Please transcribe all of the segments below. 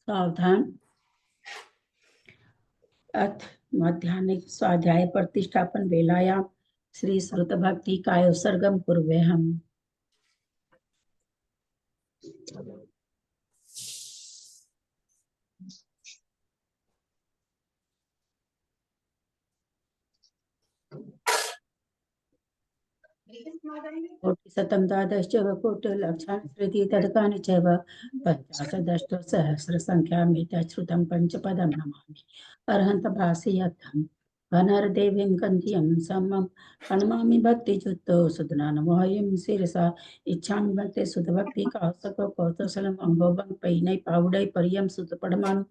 सावधान। अथ माध्याह्निक स्वाध्याय प्रतिष्ठापन वेलायां श्री श्रुत भक्ति काय उत्सर्गम कुर्वेहम्। कोटिशतं द्वादश कोटिलक्षाणि श्रुति तदकानि चैव पञ्चाशदष्टसहस्रसङ्ख्यामित्यच्युतं पञ्चपदं नमामि। अर्हन्तभासयत्थं वनरदेवीं कन्तियं समं प्रणमामि भक्तियुक्तो सुधनानमोहयं शिरसा इच्छामि भक्ति सुधभक्ति कौसको कौतसलम् अम्बोबं पैनै पावुडै परियं सुतपडमानु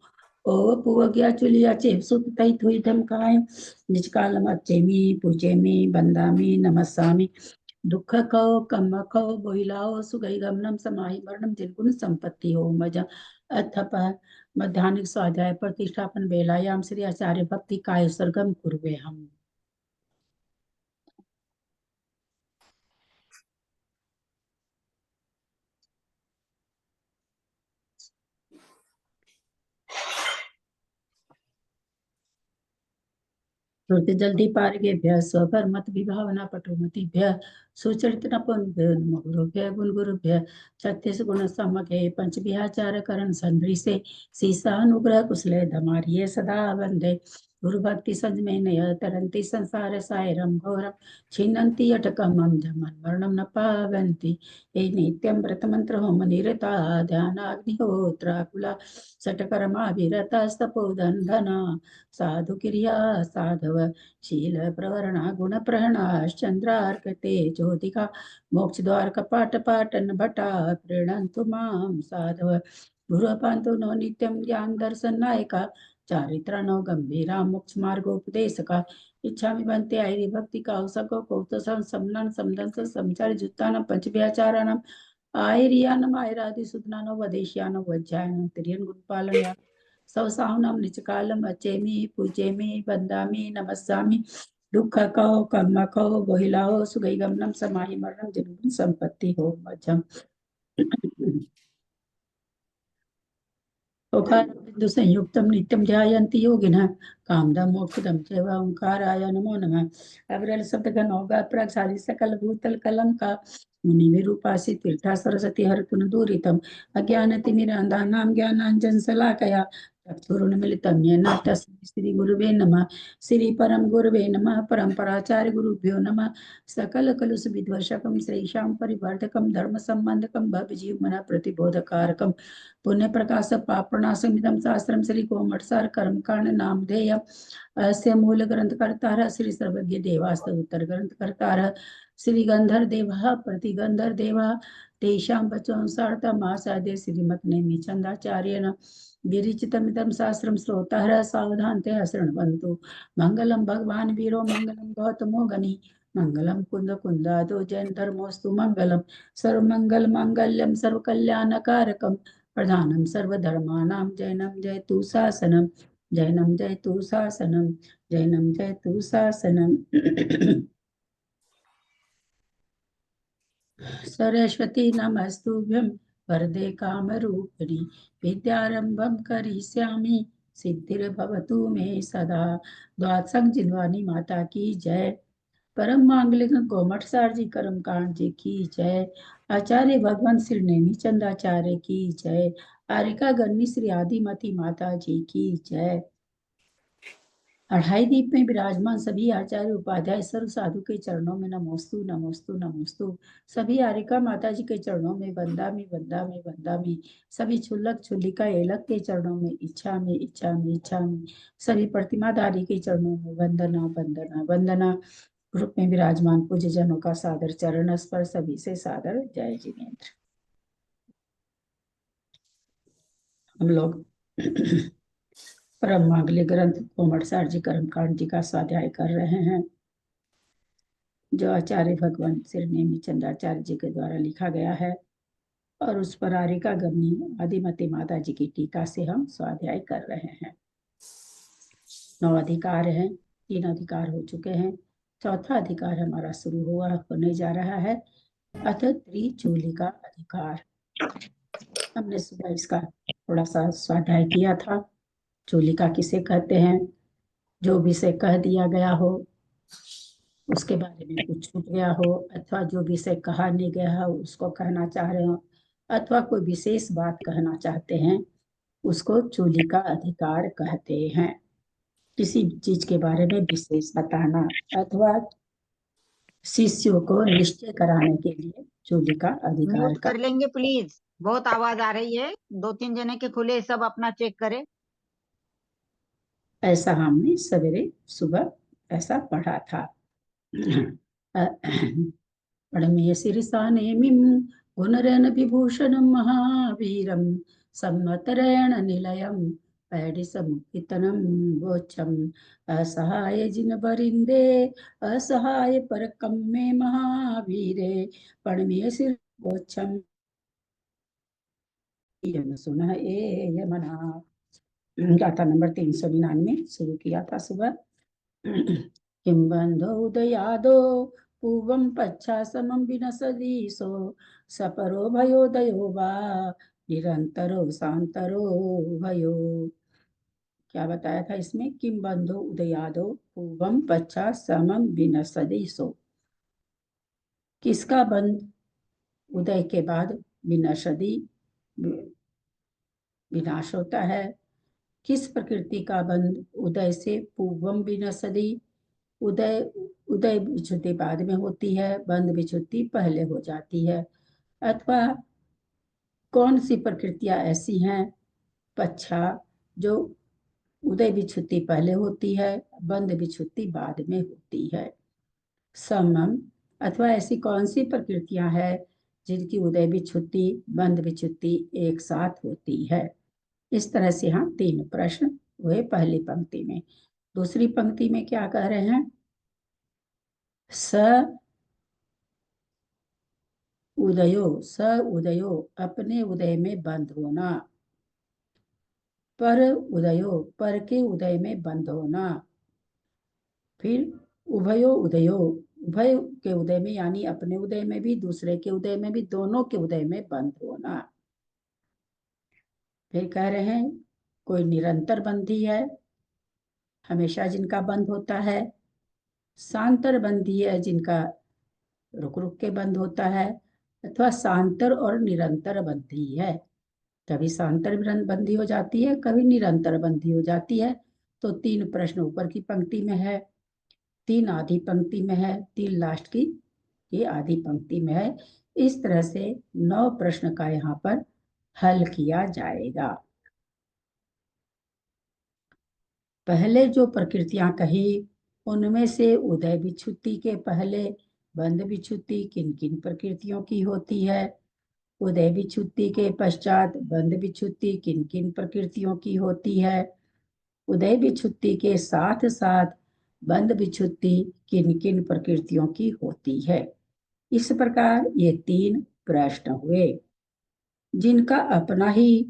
ओ पुवग्या चुलिया चेव सुत तै थुइधम काय निजकालम अच्छेमी पूजेमी बंदामी नमस्सामि दुख खो कम खो बोहिलाओ सुगई गमनम समाहि मरणम जिनगुण संपत्ति हो मजा अथप मध्याह्निक स्वाध्याय प्रतिष्ठापन वेलायाम श्री आचार्य भक्ति काय सर्गम कुर्वे हम। श्रुति जल्दी पारिगेभ्यः स्वकर्मत विभावना पटुमतिभ्यः सुचरितनपुंभ्यः गुरुभ्यः गुणगुरुभ्यः छत्तीस गुण समके पंचविहाचार करण संदृशे सीसानुग्रह कुशले धमारिये सदा वंदे गुरु भक्ति संजमे नय तरंती संसार सायरम घोरम छिन्नन्ति अटकमं धमन मरणं न पावन्ति हे नित्यं व्रतमंत्र होम निरता ध्यानाग्निहोत्राकुला सटकर्माभिरतस्तपोधन धना साधु क्रिया साधव शील प्रवरणा गुण प्रहणाश्चंद्रार्कते ज्योतिका मोक्ष द्वार कपाट पाटन भटा प्रीणन्तु मां साधव गुरुपांतो नो नित्यं ज्ञान दर्शन नायका चारित्रानो गंभीरा मोक्ष मार्गोपदेशका इच्छामि बनते आयरी भक्ति का सको कौतसं समनन समदंस समचारि जुत्तान पंचव्याचाराणाम आयरियानम आयरादि सुदनानो वदेशियानो वज्जायनो तिरियन गुणपालन सवसाहुनाम निचकालम अचेमी पूजेमी बंदामी नमस्सामि दुख कहो कर्म कहो बोहिलाओ सुगई गमनम समाहि मरणम जिनगुण संपत्ति हो मजम ओंकार संयुक्तम नित्यम ध्यायन्ति योगिनः कामदम मोक्षदम चैव ओंकाराय नमो नमः। अविरल शब्द गण होगा प्रसारी सकल भूतल कलम का मुनि विरूपासी तीर्था सरस्वती हरतुन दूरितम अज्ञान तिमिरांधानां ज्ञानांजन शलाकया चक्षुरुन्मिलितं येन तस्मै श्री गुरुवे नमः। श्री परम गुरुवे नमः। परम्पराचार्य गुरुभ्यो नमः। सकल कलुष विध्वंसकं श्रीशां परिवर्धकं धर्म संबंधकं भवजीवमनः प्रतिबोधकारकं पुण्य प्रकाश पापनाशमिदं शास्त्रं श्री कोमटसार कर्मकांड नामधेय अस्य मूल ग्रंथकर्ता श्री सर्वज्ञ देवास्त उत्तर ग्रंथकर्ता श्री गंधर देवः प्रतिगंधर देवः तेषां वचोऽनुसारतमासाद्य श्रीमत् नेमिचंदाचार्येण विरचितमिदं शास्त्रं श्रोतारः सावधानतया शृण्वन्तु। मंगलम भगवान वीरो मंगलम गौतमो गणि मंगलम कुंद कुंदादो जैन धर्मोस्तु मंगलम सर्वमंगल मांगल्यम सर्वकल्याणकारकम प्रधानम सर्वधर्माणां जैनम जयतु शासनम जैनम जयतु शासनम जैनम जयतु शासनम। सरस्वती नमस्तुभ्यं वरदे कामरूपिणि विद्यारंभं करिष्यामि सिद्धिर्भवतु मे सदा। द्वादशक जिनवानी माता की जय। परम मांगलिक कोमटसार जी कर्मकांड जी की जय। आचार्य भगवान श्री नेमिचंदाचार्य की जय। आरिका गन्नी श्री आदिमती माता जी की जय। अढ़ाई दीप में विराजमान सभी आचार्य उपाध्याय सर्व साधु के चरणों में नमोस्तु नमोस्तु नमोस्तु। सभी आरिका माता जी के चरणों में वंदामी वंदामी वंदामी। सभी छुल्लक छुल्लिका एलक के चरणों में इच्छा में इच्छा में इच्छा में। सभी प्रतिमाधारी के चरणों में वंदना वंदना वंदना। ग्रुप में विराजमान पूज्य जनों का सादर चरण स्पर्श सभी से सादर जय जिनेन्द्र। हम लोग परम मांगलिक ग्रंथ कोमटसार जी कर्मकांड जी का स्वाध्याय कर रहे हैं, जो आचार्य भगवान श्री नेमिचंदाचार्य जी के द्वारा लिखा गया है, और उस पर आरिका गम्नी आदिमती माता जी की टीका से हम स्वाध्याय कर रहे हैं। 9 अधिकार हैं, 3 अधिकार हो चुके हैं, चौथा अधिकार हमारा शुरू होने जा रहा है। अथ त्रिचूलिका अधिकार। हमने सुबह इसका थोड़ा सा स्वाध्याय किया था। चूलिका किसे कहते हैं, जो भी से कह दिया गया हो, उसके बारे में कुछ छूट गया हो, अथवा जो भी से कहा नहीं गया हो उसको कहना चाह रहे हो, अथवा कोई विशेष बात कहना चाहते हैं, उसको चूलिका अधिकार कहते हैं। किसी चीज के बारे में विशेष बताना अथवा शिष्यों को निश्चय कराने के लिए चूलिका अधिकार म्यूट का। कर लेंगे प्लीज, बहुत आवाज आ रही है। 2-3 जने के खुले, सब अपना चेक करे। ऐसा हमने सवेरे सुबह ऐसा पढ़ा था। प्रणम्य शिरसा नेमिं गुणरेण विभूषणं महावीरं सम्मतरेण निलयं पैडिसमुत्थितं वोच्चम् असहाय जिनवरिन्दे असहाय परकं मे महावीरे प्रणम्य शिर वोच्चम् यम सुनः ए यमना। गाथा नंबर 399 शुरू किया था सुबह। किं बन्धो उदयादो पूर्वं पश्चात्समं विनशदीशो सपरो भयोदयो वा निरन्तरो शान्तरो भयो। क्या बताया था इसमें, किं बन्धो उदयादो पूर्वं पश्चात् समं विनशदीशो, किसका बंध उदय के बाद विनशदी विनाश होता है। किस प्रकृति का बंध उदय से पूर्वम विनशदी, उदय उदय विच्छुद्धि बाद में होती है, बंध विच्छुद्धि पहले हो जाती है। अथवा कौन सी प्रकृतियां ऐसी हैं पच्छा, जो उदय विच्छुद्धि पहले होती है, बंध विच्छुद्धि बाद में होती है। समम, अथवा ऐसी कौन सी प्रकृतियां हैं जिनकी उदय विच्छुद्धि बंध विच्छुद्धि एक साथ होती है। इस तरह से यहाँ 3 प्रश्न हुए पहली पंक्ति में। दूसरी पंक्ति में क्या कह रहे हैं, स उदयो अपने उदय में बंद होना, पर उदयो पर के उदय में बंद होना, फिर उभयो उदयो उभय के उदय में यानी अपने उदय में भी दूसरे के उदय में भी, दोनों के उदय में बंद होना। फिर कह रहे हैं कोई निरंतर बंधी है, हमेशा जिनका बंद होता है, शांतर बंधी है जिनका रुक रुक के बंद होता है, अथवा शांतर और निरंतर बंधी है, कभी शांतर बंदी हो जाती है, कभी निरंतर बंदी हो जाती है। तो 3 प्रश्न ऊपर की पंक्ति में है, 3 आधी पंक्ति में है, 3 लास्ट की ये आधी पंक्ति में है। इस तरह से 9 प्रश्न का यहाँ पर हल किया जाएगा। पहले जो प्रकृतियां कही उनमें से उदय विच्छुद्धि के पहले बंध विच्छुद्धि किन किन प्रकृतियों की होती है, उदय विच्छुद्धि के पश्चात बंध विच्छुद्धि किन किन प्रकृतियों की होती है, उदय विच्छुद्धि के साथ साथ बंध विच्छुद्धि किन किन प्रकृतियों की होती है। इस प्रकार ये 3 प्रश्न हुए। जिनका अपना ही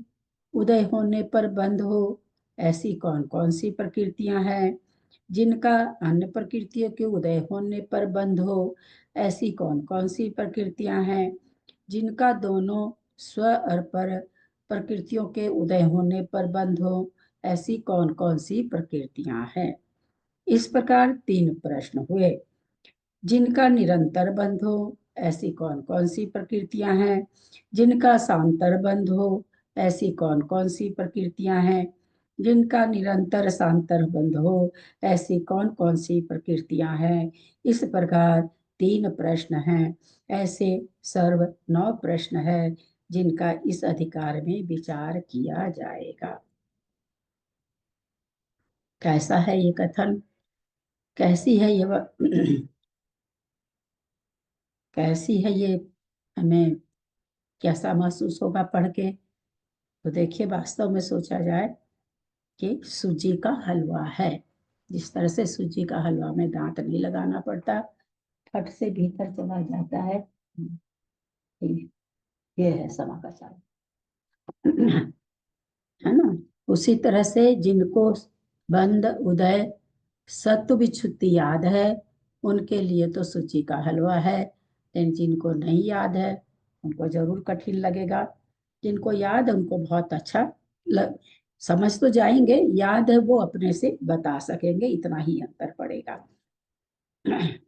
उदय होने पर बंध हो, ऐसी कौन कौन सी प्रकृतियां हैं। जिनका अन्य प्रकृतियों के उदय होने पर बंध हो, ऐसी कौन कौन सी प्रकृतियां हैं। जिनका दोनों स्व और पर प्रकृतियों के उदय होने पर बंध हो, ऐसी कौन कौन सी प्रकृतियां हैं। इस प्रकार 3 प्रश्न हुए। जिनका निरंतर बंध हो, ऐसी कौन कौन सी प्रकृतियां हैं। जिनका शांतर बंध हो, ऐसी कौन कौन सी प्रकृतियां हैं। जिनका निरंतर शांतर बंध हो, ऐसी कौन कौन सी प्रकृतियां हैं। इस प्रकार 3 प्रश्न हैं। ऐसे सर्व 9 प्रश्न है जिनका इस अधिकार में विचार किया जाएगा। कैसा है ये कथन, कैसी है ये कैसी है ये, हमें कैसा महसूस होगा पढ़ के। तो देखिए, वास्तव में सोचा जाए कि सूजी का हलवा है। जिस तरह से सूजी का हलवा में दांत नहीं लगाना पड़ता, फट से भीतर चला जाता है, ये है समाचार, है ना। उसी तरह से जिनको बंद उदय सत्व विच्छुद्धि याद है, उनके लिए तो सूजी का हलवा है। लेकिन जिनको नहीं याद है उनको जरूर कठिन लगेगा। जिनको याद है उनको बहुत अच्छा समझ तो जाएंगे, याद है वो अपने से बता सकेंगे, इतना ही अंतर पड़ेगा।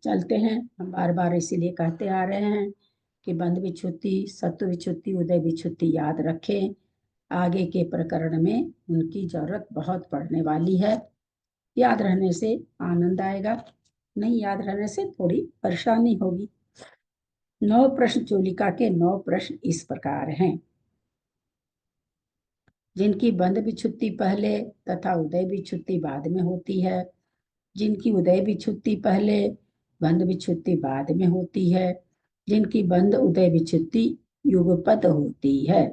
चलते हैं, हम बार बार इसीलिए कहते आ रहे हैं कि बंध विच्छुत्ति, सत्व विच्छुत्ति, उदय विच्छुत्ति याद रखें। आगे के प्रकरण में उनकी जरूरत बहुत पड़ने वाली है। याद रहने से आनंद आएगा, नहीं याद रहने से थोड़ी परेशानी होगी। 9 प्रश्न चोलिका के 9 प्रश्न इस प्रकार हैं। जिनकी बंध विच्छुत्ति पहले तथा उदय विच्छुत्ति बाद में होती है, जिनकी उदय विच्छुत्ति पहले, बंध विच्छुत्ति बाद में होती है, जिनकी बंध उदय विच्छुत्ति युगपत होती है।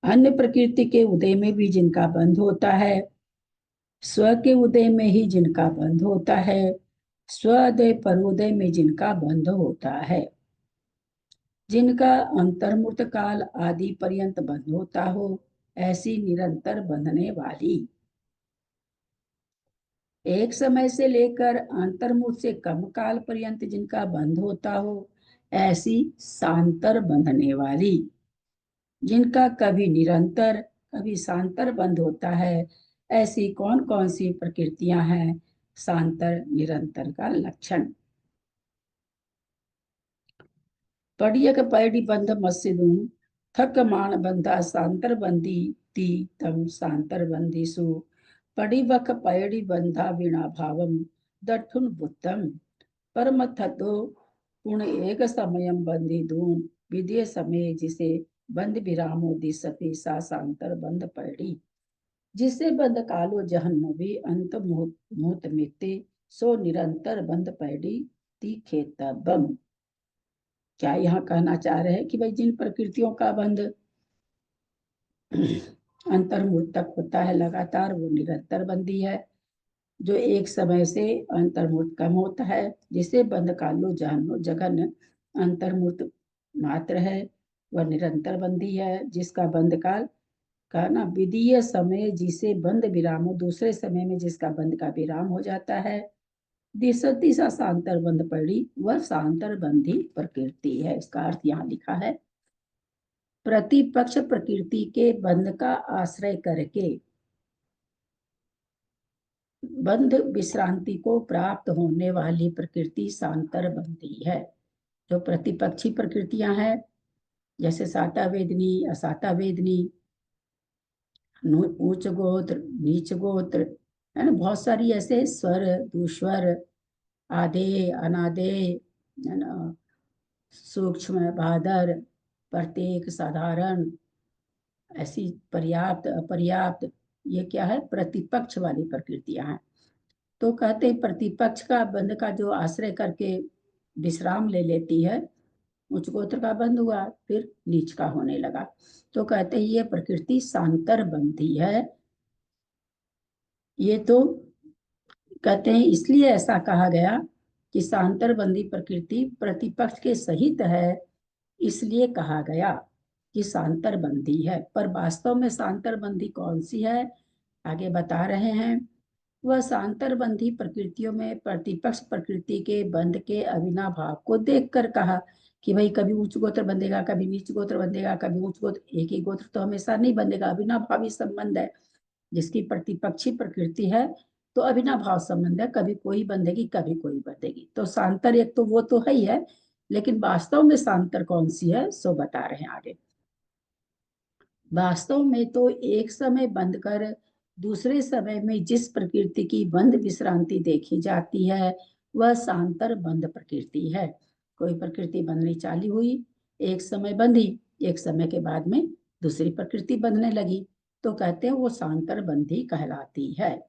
अन्य प्रकृति के उदय में भी जिनका बंध होता है, स्व के उदय में ही जिनका बंध होता है, स्वोदय परोदय में जिनका बंध होता है, जिनका अंतर्मुक्त काल आदि पर्यंत बंध होता हो, ऐसी निरंतर बंधने वाली, एक समय से लेकर अंतर्मुक्त से कम काल पर्यंत जिनका बंध होता हो, ऐसी सांतर बंधने वाली, जिनका कभी निरंतर कभी सांतर बंध होता है, ऐसी कौन कौन सी प्रकृतियां हैं सांतर निरंतर का लक्षण। पडियक पैडी बंध मस्सिदु थक मान बंधा सांतर बंदी ती तम सांतर बंदीसु पडिवक पैडी बंधा वीणा भावम दठुन बुद्धम परम थतो पुण एक समयम बंदी दून विदे समय जिसे बंद विरामो दिसती सा सांतर बंद पैड़ी, जिसे बंद कालो जहन्नवी अंत मुहूर्त मिते सो निरंतर बंद पैड़ी ती खेतबम। क्या यहाँ कहना चाह रहे हैं कि भाई जिन प्रकृतियों का बंध अंतर्मुख तक होता है लगातार, वो निरंतर बंदी है। जो एक समय से अंतर्मुख कम होता है, जिसे बंध कालो जहनो जघन अंतर्मुक्त मात्र है, वह निरंतर बंदी है। जिसका बंध काल का ना विदीय समय, जिसे बंद विराम, दूसरे समय में जिसका बंद का विराम हो जाता है, दिशती सा सांतर बंध पड़ी, वह सांतर बंधी प्रकृति है। इसका अर्थ यहाँ लिखा है, प्रतिपक्ष प्रकृति के बंध का आश्रय करके बंध विश्रांति को प्राप्त होने वाली प्रकृति सांतर बंधी है। जो प्रतिपक्षी प्रकृतियां हैं, जैसे साता वेदनी, असाता वेदनी, उच्च गोत्र, नीच गोत्र, है ना, बहुत सारी ऐसे स्वर, दुस्वर, आधे अनादे, है ना, सूक्ष्म बादर, प्रत्येक, साधारण, ऐसी पर्याप्त अपर्याप्त, ये क्या है, प्रतिपक्ष वाली प्रकृतियां हैं। तो कहते हैं प्रतिपक्ष का बंध का जो आश्रय करके विश्राम ले लेती है, उच्च गोत्र का बंध हुआ, फिर नीच का होने लगा, तो कहते हैं ये प्रकृति सांतर बंधी है। ये तो कहते हैं इसलिए ऐसा कहा गया कि सांतर बंधी प्रकृति प्रतिपक्ष के सहित है, इसलिए कहा गया कि सांतर बंधी है। पर वास्तव में सांतर बंधी कौन सी है, आगे बता रहे हैं। वह सांतर बंधी प्रकृतियों में प्रतिपक्ष प्रकृति के बंध के अविनाभाव को देखकर कहा कि भाई कभी उच्च गोत्र बंधेगा, कभी नीच गोत्र बंधेगा, कभी उच्च गोत्र, एक ही गोत्र तो हमेशा नहीं बंधेगा, अविनाभावी संबंध है। जिसकी प्रतिपक्षी प्रकृति है तो अविनाभाव संबंध है, कभी कोई बंधेगी कभी कोई बंधेगी। तो सांतर एक तो वो तो है ही है, लेकिन वास्तव में सांतर कौन सी है सो बता रहे हैं आगे। वास्तव में तो एक समय बंद कर दूसरे समय में जिस प्रकृति की बंद विश्रांति देखी जाती है, वह सांतर बंद प्रकृति है। कोई प्रकृति बंधनी चालू हुई, एक समय बंधी, एक समय के बाद में दूसरी प्रकृति बंधने लगी, तो कहते हैं वो सांतर बंधी कहलाती है।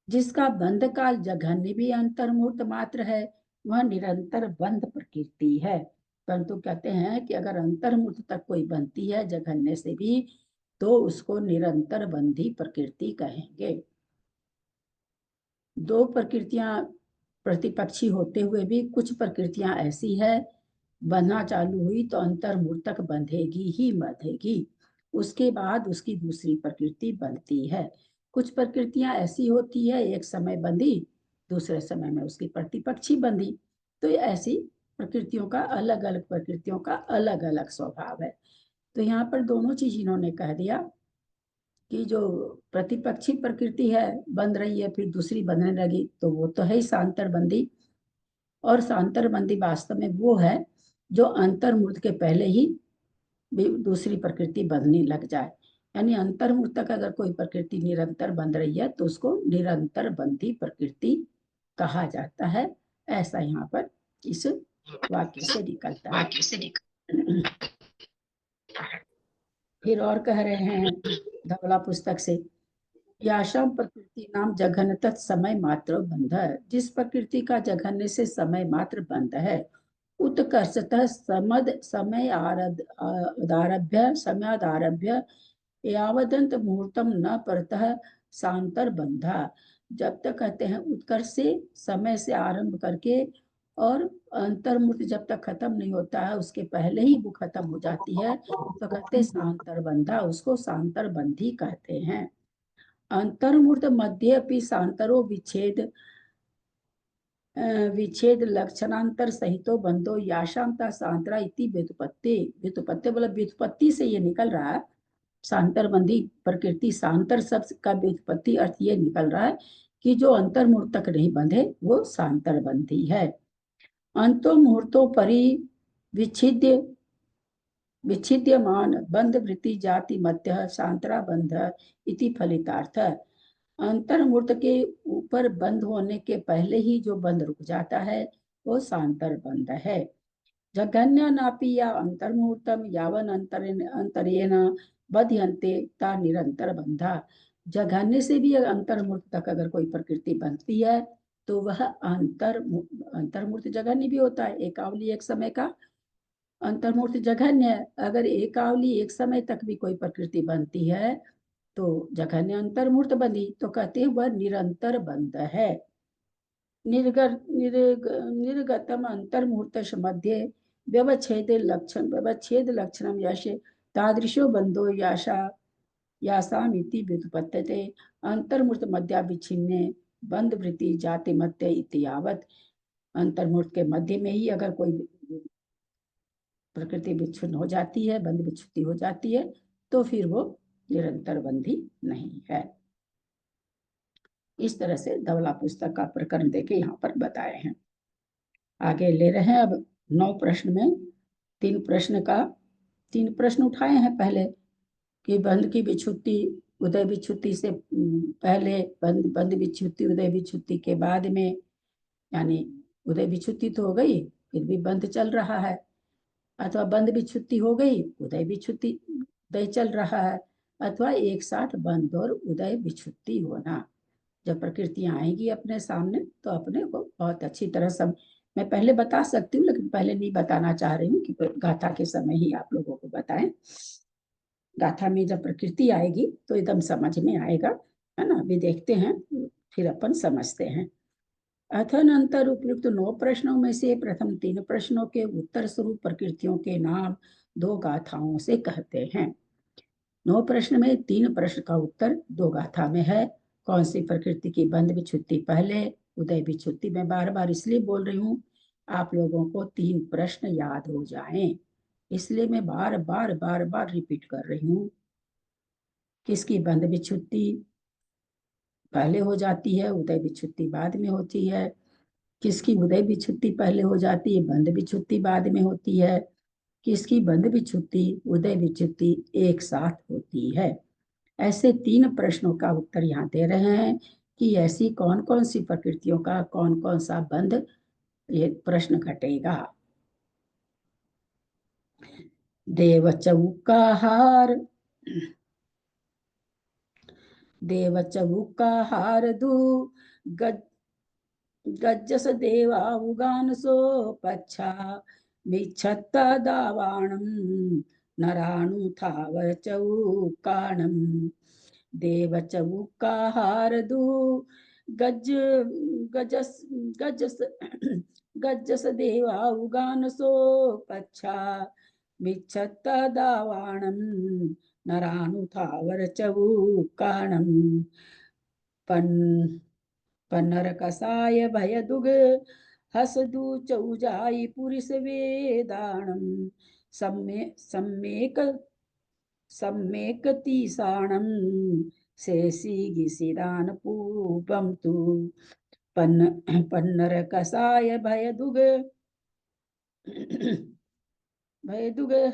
जिसका बंध काल जघन्य भी अंतर्मुहूर्त मात्र है, वह निरंतर बंध प्रकृति है। परंतु कहते हैं कि अगर अंतर्मुहूर्त तक कोई बनती है जघन्य से भी, तो उसको निरंतर बंधी प्रकृति कहेंगे। दो प्रकृतियां प्रतिपक्षी होते हुए भी कुछ प्रकृतियां ऐसी है, बंधना चालू हुई तो अंतर्मुहूर्त तक बंधेगी ही बंधेगी, उसके बाद उसकी दूसरी प्रकृति बनती है। कुछ प्रकृतियां ऐसी होती है, एक समय बंधी दूसरे समय में उसकी प्रतिपक्षी बंधी। तो ऐसी प्रकृतियों का अलग अलग प्रकृतियों का अलग अलग स्वभाव है। तो यहाँ पर दोनों चीज इन्होंने कह दिया कि जो प्रतिपक्षी प्रकृति है बंध रही है फिर दूसरी बंधने लगी, तो वो तो है ही सांतर बंदी। और सांतर बंदी वास्तव में वो है जो अंतर्मुर्त के पहले ही दूसरी प्रकृति बंधने लग जाए। यानी अंतर्मुर्त तक अगर कोई प्रकृति निरंतर बंध रही है तो उसको निरंतर बंधी प्रकृति कहा जाता है। ऐसा यहाँ पर इस वाक्य से निकलता है। फिर और कह रहे हैं धवला पुस्तक से, याशाम प्रकृति नाम जघन्य समय मात्र बंध, जिस प्रकृति का जघन्य से समय मात्र बंध है, उत्कर्षतः समद समय आरभ्य समयादारभ्य यावदंत मुहूर्तम न परतः सांतर बंधा। जब तक कहते हैं उत्कर्ष से समय से आरंभ करके और अंतर्मुहूर्त जब तक खत्म नहीं होता है उसके पहले ही वो खत्म हो जाती है, तो कहते सांतर बंधा, उसको सांतर बंधी कहते हैं। अंतर्मुहूर्त मध्य अपि सांतरो विच्छेद विच्छेद लक्षणांतर सहितो बंधो याशांता सांतरा इति व्युत्पत्ति। व्युत्पत्ति बोला व्युत्पत्ति से ये निकल रहा है, सांतर बंधी प्रकृति, सांतर शब्द का व्युत्पत्ति अर्थ ये निकल रहा है कि जो अंतर मुहूर्त तक नहीं बंधे वो सांतर बंधी है। अंतो मुहूर्तो परि विच्छिद्य विच्छिद्यमान बंध वृत्ति जाति मध्य सांतरा बंध इति फलितार्थ। अंतर मुहूर्त के ऊपर बंद होने के पहले ही जो बंद रुक जाता है वो सांतर बंध है। जघन्य नापि या अंतर्मुहूर्तम यावन अंतरेण बध्यन्ते ता निरंतर बंधा। जघन्य से भी अंतर्मुहूर्त तक अगर कोई प्रकृति बनती है तो वह अंतर्मुहूर्त जघन्य भी होता है, एकावली एक समय का अंतर्मुहूर्त जघन्य है। अगर एकावली एक समय तक भी कोई प्रकृति बनती है तो जघन्य अंतर्मुहूर्त बंधी, तो कहते हैं वह निरंतर बंध है। निर्गतम अंतर्मुहूर्त मध्ये व्यवच्छेद लक्षणम यश तादृशो बंधो यासामिति व्युत्पत्त्यते। अंतर्मुहूर्त मध्या विच्छिन्ने बंध वृत्ति जाति मध्य इति यावत। अंतर्मुहूर्त के मध्य में ही अगर कोई प्रकृति विच्छिन्न हो जाती है, बंध विच्छुत्ति हो जाती है, तो फिर वो निरंतर बंधी नहीं है। इस तरह से धवला पुस्तक का प्रकरण देके यहाँ पर बताए हैं। आगे ले रहे हैं अब 9 प्रश्न में तीन प्रश्न उठाए हैं पहले कि बंध की विच्छुत्ति उदय विच्छुत्ति से पहले, बंध विच्छुत्ति उदय विच्छुत्ति के बाद में, यानी उदय विच्छुत्ति तो हो गई फिर भी बंध चल रहा है, अथवा बंध विच्छुत्ति हो गई उदय चल रहा है, अथवा एक साथ बंध और उदय विच्छुत्ति होना। जब प्रकृतियां आएंगी अपने सामने तो अपने को बहुत अच्छी तरह सब मैं पहले बता सकती हूँ, लेकिन पहले नहीं बताना चाह रही हूँ कि गाथा के समय ही आप लोगों को बताएं। गाथा में जब प्रकृति आएगी तो एकदम समझ में आएगा, है ना। अभी देखते हैं फिर अपन समझते हैं। अथन अंतर उपयुक्त 9 प्रश्नों में से प्रथम 3 प्रश्नों के उत्तर स्वरूप प्रकृतियों के नाम 2 गाथाओं से कहते हैं। 9 प्रश्न में 3 प्रश्न का उत्तर 2 गाथा में है। कौन सी प्रकृति की बंध विच्छुत्ति पहले, उदय विच्छुत्ति। मैं बार बार इसलिए बोल रही हूँ आप लोगों को 3 प्रश्न याद हो जाएं, इसलिए मैं बार बार रिपीट कर रही हूँ। किसकी बंध विच्छुत्ति पहले हो जाती है, उदय विच्छुत्ति बाद में होती है। किसकी उदय विच्छुत्ति पहले हो जाती है, बंध विच्छुत्ति बाद में होती है। किसकी बंध विच्छुत्ति उदय विच्छुत्ति एक साथ होती है। ऐसे 3 प्रश्नों का उत्तर यहाँ दे रहे हैं कि ऐसी कौन कौन सी प्रकृतियों का कौन कौन सा बंध ये प्रश्न घटेगा। देवचौकाहार दू गज्जस देवाउगान सो पच्छा मिच्छत्ता दावाणम नराणु थावर चौकाणम। देव चौकाहारदु गज गजस गजस गज्जस देवाउगान सो पच्छा मिच्छत्ता दावाणम नराणु थावर चौकाणम। पन पन्नर कसाय भय दुग हसदु चौजाई पुरुष वेदाणम सम्मेक सम्मेक तीसाणम शेषी गिसिदान पूपम तु पन्नर कसाय भय दुग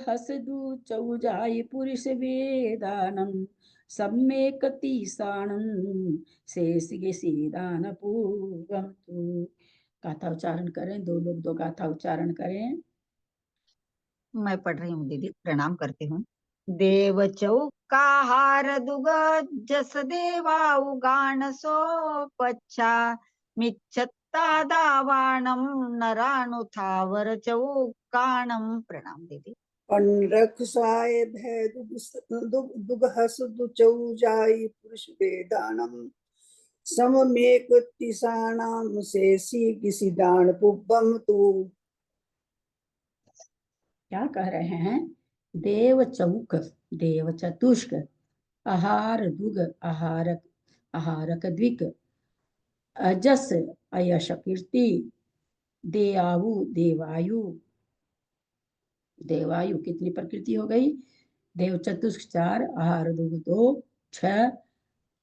हसदु चौजाई पुरुष वेदानम सम्मेक तीसाणम शेषगे सीदान पूर्वम तु। गाथा उच्चारण करें, दो लोग दो गाथा उच्चारण करें। मैं पढ़ रही हूँ दीदी, प्रणाम करती हूँ। देव चौकाहार दुग जस देवा उगान सो पच्छा मिच्छत्ता दावाणम नरानुथावर चौकाणम। प्रणाम दीदी। पन्नरकसाय भय दुगहस दुचौजाई पुरुष वेदानम सममेक तिसाणाम शेषी किसिदान पुब्बम तु। क्या कह रहे हैं? देव चौक, देव चतुष्क, आहार दुग, आहारक, आहारक द्विक, अजस अयश कीर्ति, देआवु देवायु, देवायु कितनी प्रकृति हो गई? देव चतुष्क 4, आहार दुग 2, 6,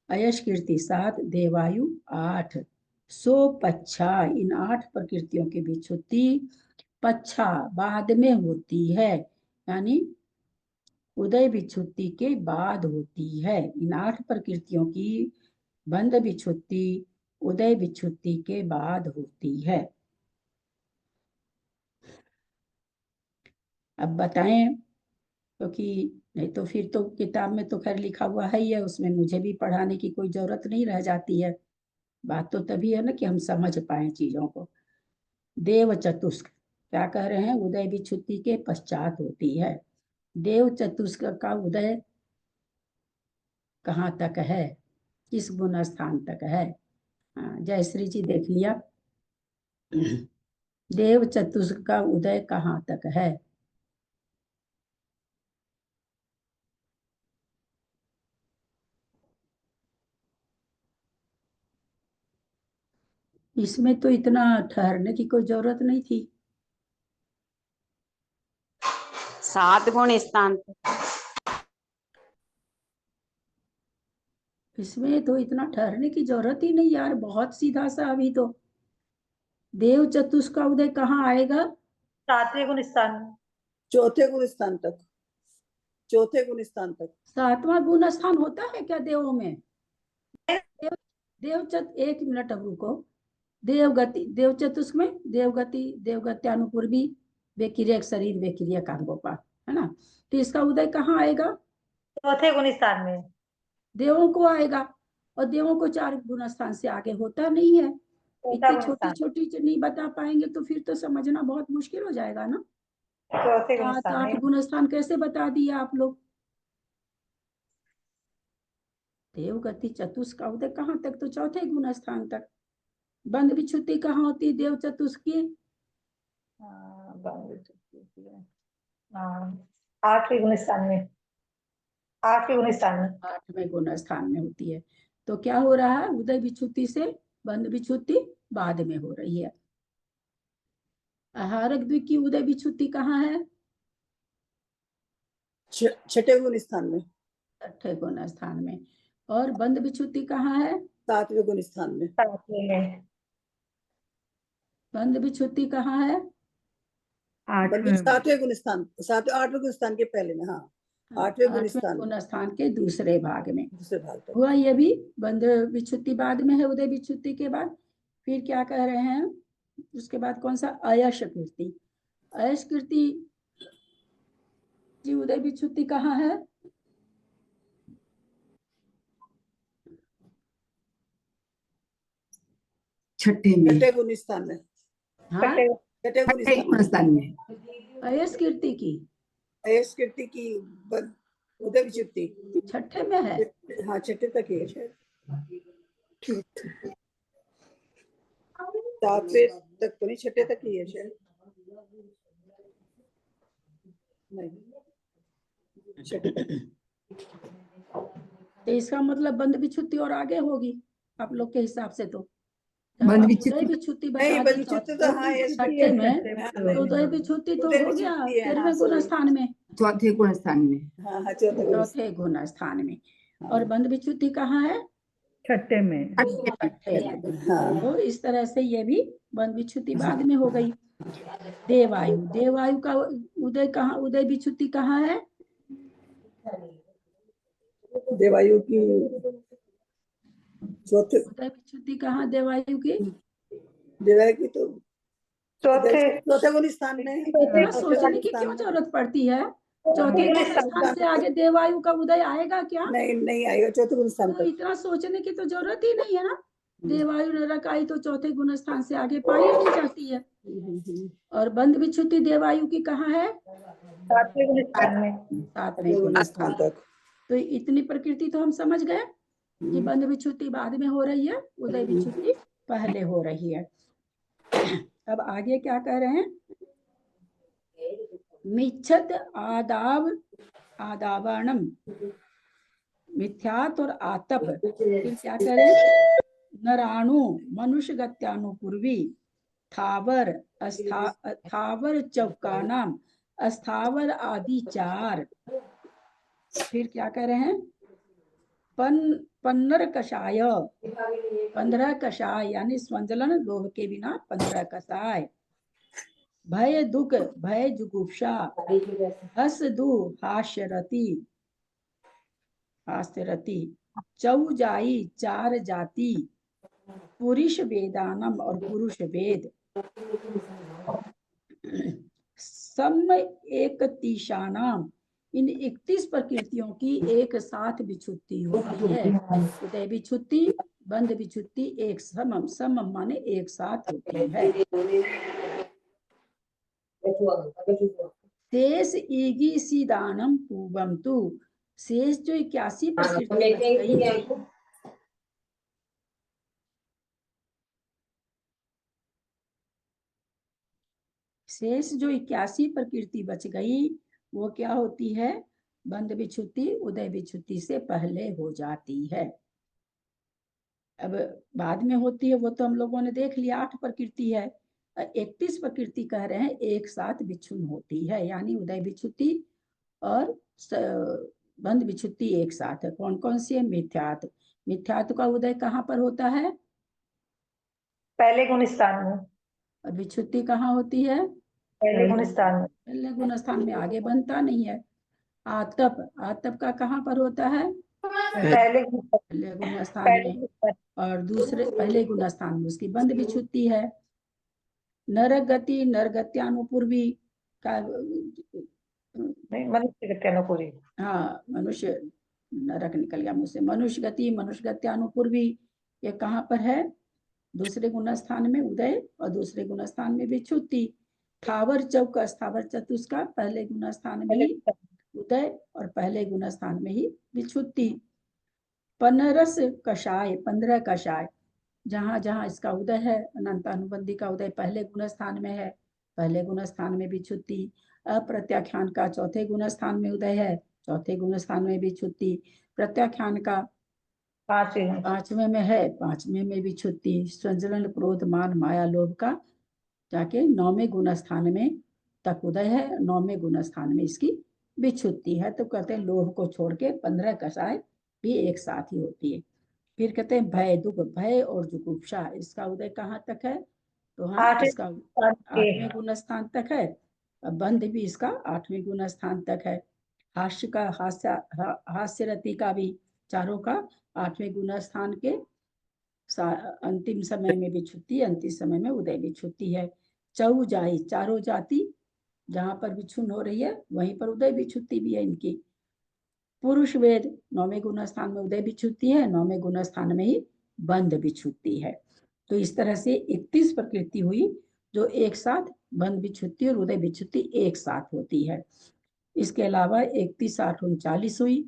अयश कीर्ति 7, देवायु 8। सो पच्छा, इन 8 प्रकृतियों की विच्छुत्ति पच्छा बाद में होती है, यानी उदय विच्छुत्ति के बाद होती है। इन 8 प्रकृतियों की बंध विच्छुत्ति उदय विच्छुत्ति के बाद होती है। अब बताएं, क्योंकि नहीं तो फिर तो किताब में तो खैर लिखा हुआ है ही है, उसमें मुझे भी पढ़ाने की कोई जरूरत नहीं रह जाती है। बात तो तभी है ना कि हम समझ पाए चीजों को। देव चतुष्क क्या कह रहे हैं? उदय विच्छुत्ति के पश्चात होती है। देव चतुष्क का उदय कहाँ तक है, किस गुण स्थान तक है? जयश्री जी देख लिया। देव चतुष्क का उदय कहाँ तक है? इसमें तो इतना ठहरने की कोई जरूरत नहीं थी। 7 गुण स्थान। इसमें तो इतना ठहरने की जरूरत ही नहीं यार, बहुत सीधा सा। अभी तो देव चतुष्क का उदय कहाँ आएगा? 7वें गुण स्थान में। चौथे गुण स्थान तक, चौथे गुण स्थान तक। 7वां गुण स्थान होता है क्या देवों में? एक मिनट अब रुको। देवगति, देव चतुष्क में देवगति, देवगत्यानुपूर्वी, बेक्रिया शरीर, बेक्रिया कांगोपा, है ना? तो इसका उदय कहाँ आएगा? चौथे गुण स्थान में। देवों को आएगा, और देवों को 4 गुण स्थान से आगे होता नहीं है। इतनी छोटी छोटी नहीं बता पाएंगे तो फिर तो समझना बहुत मुश्किल हो जाएगा ना। चौथे गुण 7 स्थान 8 में। गुण स्थान कैसे बता दिए आप लोग? देवगति चतुष्क का उदय कहाँ तक? तो चौथे गुण स्थान तक। बंध विच्छुत्ति कहाँ होती है देव चतुष्क की? 8वें गुण स्थान में। 8वें गुण स्थान में। 8वें गुण स्थान में होती है। तो क्या हो रहा है? उदय विच्छुत्ति से बंध विच्छुत्ति बाद में हो रही है। आहारक द्विक की उदय विच्छुत्ति कहाँ है? छठे गुण स्थान में। छठे गुण स्थान में। और बंध विच्छुत्ति कहाँ है? 7वें गुण स्थान में। 7वें में। बंध विच्छुत्ति कहाँ है? 7वें गुण स्थान, 8वें गुण स्थान के पहले में। हाँ, 8वें गुण स्थान के दूसरे भाग में। दूसरे भाग तक हुआ ये भी। बंध विच्छुत्ति बाद में है, उदय विच्छुत्ति के बाद। फिर क्या कह रहे हैं? उसके बाद कौन सा? अयश कीर्ति। अयश कीर्ति जी उदय विच्छुत्ति कहाँ है? छठे गुण स्थान में। हाँ, छठे गुण स्थान में। अयश कीर्ति की, अयश कीर्ति की उदय विच्छुत्ति छठे में है। हाँ, छठे तक ही है शायद। 7वें तक तो नहीं, छठे तक ही है शायद। नहीं, छठे तक। तो इसका मतलब बंध विच्छुत्ति और आगे होगी आप लोग के हिसाब से। तो बंद उदय विच्छुत्ति विच्छुत्ति नहीं, बता दी बंधविच्छुत्ति तो हाँ, ये छठे में, हाँ, तो उदय विच्छुत्ति तो उदय हो गया विच्छुत्ति है, 13वें हाँ, गुण sorry। स्थान में, चौथे गुण स्थान में। हाँ हाँ, चौथे गुण। चौथे गुण स्थान में। और बंध विच्छुत्ति कहाँ है? छठे में। छठे में। हाँ, तो इस तरह से ये भी बंध विच्छुत्ति बाद में हो गई। देवायु, देवायु का उदय कहाँ, उदय विच्छुत्ति कहाँ है? देवायु की चौथे, उदय विच्छुत्ति कहाँ देवायु की? देवायु की तो चौथे चौथे गुण स्थान में। इतना चौथे सोचने गुण की स्थान क्यों में। जरूरत पड़ती है? चौथे गुण स्थान से आगे देवायु का उदय आएगा क्या? नहीं, नहीं आएगा, चौथे गुण स्थान तो तक। इतना सोचने की तो जरूरत ही नहीं है ना। देवायु नरक आई तो चौथे गुण स्थान से आगे पाई नहीं जाती है। और बंध विच्छुत्ति देवायु की कहाँ है? सातवें गुण स्थान में। सातवें गुण स्थान तक। तो इतनी प्रकृति तो हम समझ गए कि बंध विच्छुत्ति बाद में हो रही है, उदय विच्छुत्ति पहले हो रही है। अब आगे क्या कह रहे हैं? मिच्छत आदाव आदावरणम, मिथ्यात और आतप। फिर क्या करें? नराणु मनुष्य गत्यानुपूर्वी, थावर थावर चौकानाम, अस्थावर आदि चार। फिर क्या कह रहे हैं? पन्नर कषाय, 15 कषाय यानी स्वंजलन लोभ के बिना 15 कषाय। भय दुख भय जुगुप्सा, हस दु हास्यरति हास्यरति, चौजाई 4 जाति, पुरुष वेदानम और पुरुष वेद, सम एक तीशानाम। इन 31 प्रकृतियों की एक साथ विच्छुत्ति होती है। उदय विच्छुत्ति बंध विच्छुत्ति एक समम, समम माने एक साथ होती है। शेष ईगी सीदानम पूर्वम तु, शेष जो 81 प्रकृति बच गई, शेष जो 81 प्रकृति बच गई वो क्या होती है? बंध विच्छुत्ति उदय विच्छुत्ति से पहले हो जाती है। अब बाद में होती है वो तो हम लोगों ने देख लिया, 8 प्रकृति है। 31 प्रकृति कह रहे हैं एक साथ विच्छुन्न होती है, यानी उदय विच्छुत्ति और बंध विच्छुत्ति एक साथ है। कौन कौन सी है? मिथ्यात्व, मिथ्यात्व का उदय कहाँ पर होता है? पहले गुण स्थान में। और विच्छुत्ति कहाँ होती है? पहले गुण स्थान में। पहले गुण स्थान में, आगे बनता नहीं है। आतप, आतप का कहाँ पर होता है? पहले गुण पहले गुण स्थान में। स्थान। और दूसरे पहले गुण स्थान में उसकी बंध विच्छुत्ति है। नरक गति नरगत्यानुपूर्वी का, नहीं, मनुष्य गत्यानुपूर्वी। हाँ मनुष्य, नरक निकल गया मुझसे। मनुष्य गति मनुष्य गत्यानुपूर्वी, ये कहाँ पर है? दूसरे गुण स्थान में उदय और दूसरे गुण स्थान में विच्छुत्ति। थावर चौक स्थावर चतुष्का पहले गुण स्थान में ही उदय और पहले गुण स्थान में ही विच्छुत्ति। पनरस कषाय 15 कषाय, जहां जहां इसका उदय है, अनंत अनुबंधी का उदय पहले गुण स्थान में है, पहले गुण स्थान में विच्छुत्ति। अप्रत्याख्यान का चौथे गुण स्थान में उदय है, चौथे गुण स्थान में विच्छुत्ति। प्रत्याख्यान का पांचवें में है, पांचवें में विच्छुत्ति। स्वजलन क्रोध मान माया लोभ का जाके 9वें गुण स्थान में तक उदय है, 9वें गुण स्थान में इसकी विच्छुत्ति है। तो कहते हैं लोभ को छोड़ के 15 कषाय भी एक साथ ही होती है। फिर कहते हैं भय दुख भय और जुगुप्सा, इसका उदय कहाँ तक है? तो हाँ इसका 8वें गुण स्थान तक है। बंध भी इसका 8वें गुण स्थान तक है। हास्य का हास्य रति का भी चारों का 8वें गुण स्थान के अंतिम समय में विच्छुत्ति, अंतिम समय में उदय विच्छुत्ति है। चौ जाई चारों जाति जहां पर विच्छुन्न हो रही है वहीं पर उदय विच्छुत्ति भी है इनकी। पुरुष वेद 9वें गुण स्थान में उदय विच्छुत्ति है, 9वें गुण स्थान में ही बंध विच्छुत्ति है। तो इस तरह से 31 प्रकृति हुई जो एक साथ बंध विच्छुत्ति और उदय विच्छुत्ति एक साथ होती है। इसके अलावा 31 8 39 हुई,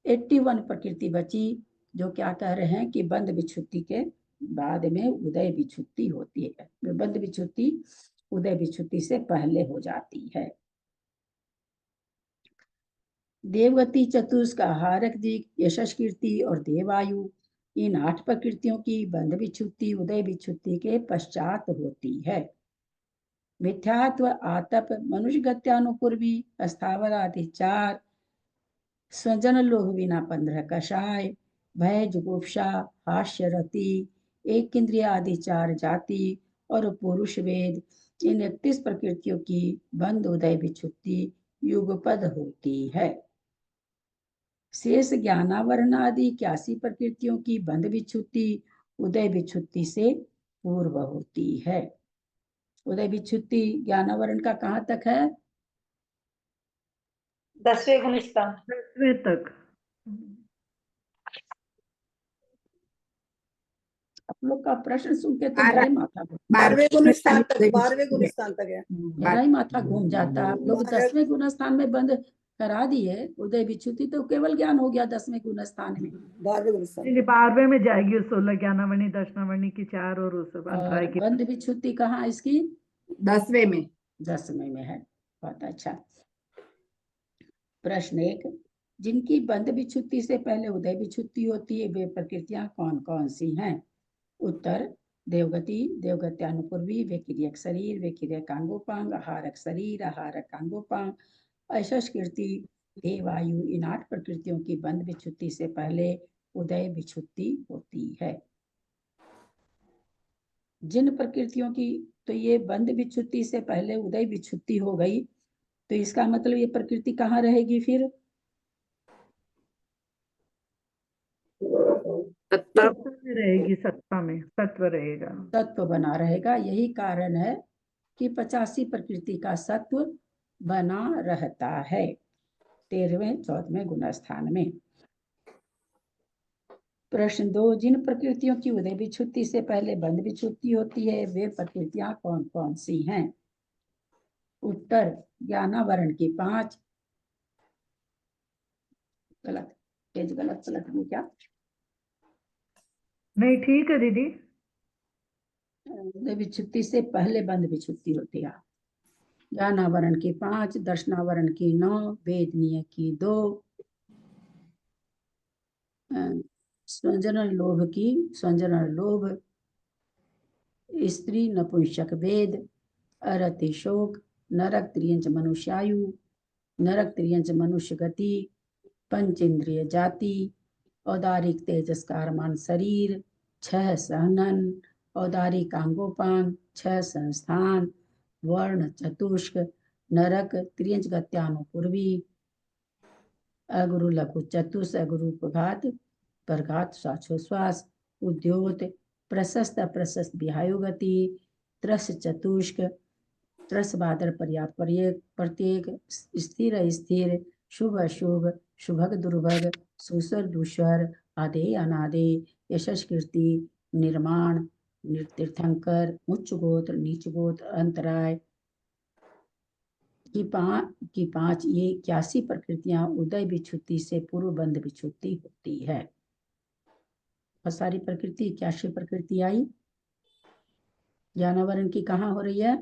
81 प्रकृति बची जो क्या कह रहे हैं कि बंध विच्छुत्ति के बाद में उदय विच्छुत्ति होती है। बंध विच्छुत्ति उदय विच्छुत्ति से पहले हो जाती है। देवगति चतुष्का हारक दिक यशस कीर्ति और देवायु इन 8 प्रकृतियों की बंध विच्छुत्ति उदय विच्छुत्ति के पश्चात होती है। मिथ्यात्व, आतप, मनुष्य गत्यानुपूर्वी, अस्थावर आदि 4, स्वजन लोभ विना 15 कषाय, भय, जुगुप्सा, हास्य, रति, एक इंद्रिय आदि 4 जाति और पुरुष वेद, इन 31 प्रकृतियों की बंध उदय विच्छुत्ति युगपद होती है। शेष ज्ञानावरण आदि 81 प्रकृतियों की बंध विच्छुत्ति उदय विच्छुत्ति से पूर्व होती है। उदय विच्छुत्ति ज्ञानावरण का कहाँ तक है? 10वें गुण स्थान। 10वें तक। आप लोग का प्रश्न सुन के तो मेरा ही माथा 12वें गुण स्थान तक, 12वें गुण स्थान तक है। मेरा ही माथा घूम जाता है। आप लोग 10वें गुण स्थान में बंद करा दिए उदय विच्छुत्ति, तो केवल ज्ञान हो गया 10वें गुण स्थान में। 12वें गुण स्थान। 12वें में जाएगी, 16 ज्ञानावरणी, दर्शनावरणी की 4 और उस अंतराय और की बंध विच्छुत्ति कहाँ इसकी? 10वें में। 10वें में है। बहुत अच्छा। प्रश्न 1, जिनकी बंध विच्छुत्ति से पहले उदय विच्छुत्ति होती है वे प्रकृतियां कौन कौन सी हैं? उत्तर, देवगति, देवगत्यानुपूर्वी, वेकिरियक शरीर, वेकिरियकांगोपांग, आहारक शरीर, आहारकांगोपांग, ऐशस्कृति, देवायु, इन 8 प्रकृतियों की बंध विच्छुत्ति से पहले उदय विच्छुत्ति होती है। जिन प्रकृतियों की तो ये बंध विच्छुत्ति से पहले उदय विच्छुत्ति हो गई, तो इसका मतलब ये प्रकृति कहाँ रहेगी फिर? तत्व में रहेगी, सत्ता में सत्व रहेगा, तत्व बना रहेगा। यही कारण है कि 85 प्रकृति का सत्व बना रहता है 13वें 14वें गुण स्थान में। प्रश्न 2, जिन प्रकृतियों की उदय विच्छुत्ति से पहले बंध विच्छुत्ति होती है वे प्रकृतियां कौन कौन सी हैं? उत्तर, ज्ञानावरण की 5। गलत, पेज गलत पलट दूं क्या? नहीं ठीक है दीदी। उदय विच्छुत्ति से पहले बंध विच्छुत्ति होती है। ज्ञानावरण की 5, दर्शनावरण की 9, वेदनीय की 2, स्वजन लोभ की, स्वजन लोभ, स्त्री नपुंसक वेद, अरति शोक, नरक त्रियंच मनुष्यायु, नरक त्रियंच मनुष्य गति, पंच इंद्रिय जाति, औदारिक तेजस्कारमान शरीर, 6 सहनन, औदारिक अंगोपांग, 6 संस्थान, वर्ण चतुष्क, नरक त्रियंच गत्यानुपूर्वी, अगुरु लघु चतुष, अगुरु उपघात, प्रघात श्वासोश्वास, उद्योत, प्रशस्त प्रशस्त विहायु गति, त्रस चतुष्क, त्रस बादर पर्याप्त प्रत्येक, स्थिर स्थिर, शुभ अशुभ, शुभग दुर्भग, सुस्वर दुस्वर, आदे अनादे, यशस्कृति, निर्माण, तीर्थंकर, उच्च गोत्र, नीच गोत्र, अंतराय की 5 ये 81 प्रकृतियां उदय विच्छुत्ति से पूर्व बंध विच्छुत्ति होती है। बहुत सारी प्रकृति 81 प्रकृति आई। ज्ञानावरण की कहाँ हो रही है?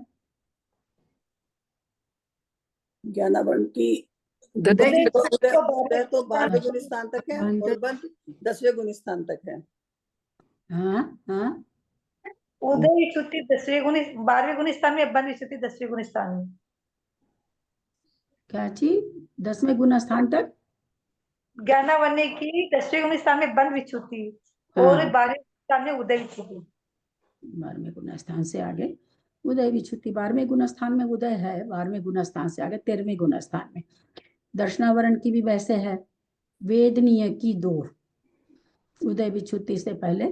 ज्ञानावरण की उदय उदय तो 12वें गुण स्थान तक है और बंध 10वें गुण स्थान तक है। हाँ हाँ, उदय विच्छुत्ति 10वें गुण, 12वें गुण स्थान में, बंध विच्छुत्ति 10वें गुण स्थान में। क्या चीज? 10वें गुण स्थान तक ज्ञानावरणी की 10वें गुण स्थान में बंध विच्छुत्ति हाँ। और 12वें स्थान में उदय विच्छुत्ति। 12वें गुण स्थान से आगे उदय विच्छुत्ति, 12वें गुण स्थान में उदय है, 12वें गुण स्थान से आगे 13वें गुण स्थान में। दर्शनावरण की भी वैसे है। वेदनीय की 2 उदय विच्छुत्ति से पहले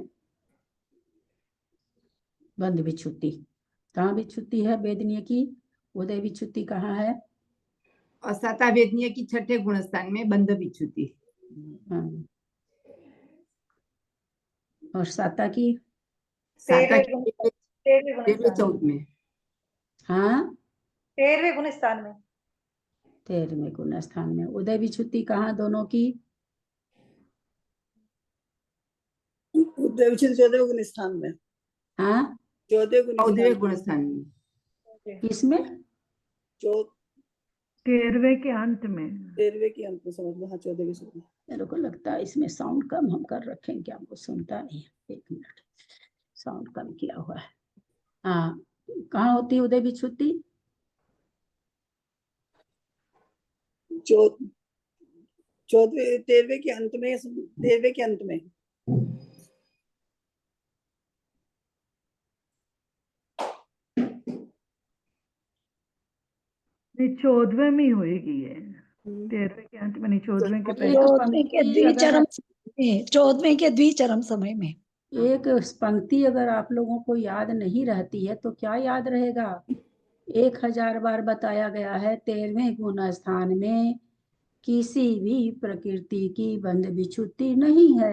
बंध विच्छुत्ति। कहाँ विच्छुत्ति है वेदनीय की? उदय विच्छुत्ति कहाँ है? और साता वेदनीय की 6ठे गुण स्थान में बंध विच्छुत्ति। हाँ। और साता की? साता 13वें गुण 13वें स्थान 14 में। हाँ, 13वें गुण स्थान में। 13वें गुण स्थान में। उदय विच्छुत्ति कहाँ दोनों की? उदय विच्छुत्ति 14वें गुण स्थान में। हाँ, 14वें गुण 14वें गुण स्थान में। किसमें? 13वें के अंत में। 13वें के अंत में समझ लो। हाँ 14 की शुरू। मेरे को लगता है इसमें साउंड कम हम कर रखे हैं, क्या हमको सुनता नहीं है। एक मिनट, साउंड कम किया हुआ है। हाँ, कहाँ होती है उदय विच्छुत्ति? 13वें के अंत में, 13वें के अंत में। नहीं 14वें में ही होएगी ये, 13वें के अंत में नहीं, 14वें के पहले। चौदहवें के द्विचरम में, 14वें के द्विचरम समय में। एक पंक्ति अगर आप लोगों को याद नहीं रहती है तो क्या याद रहेगा? 1000 बार बताया गया है 13वें गुण स्थान में किसी भी प्रकृति की बंध विच्छुत्ति नहीं है।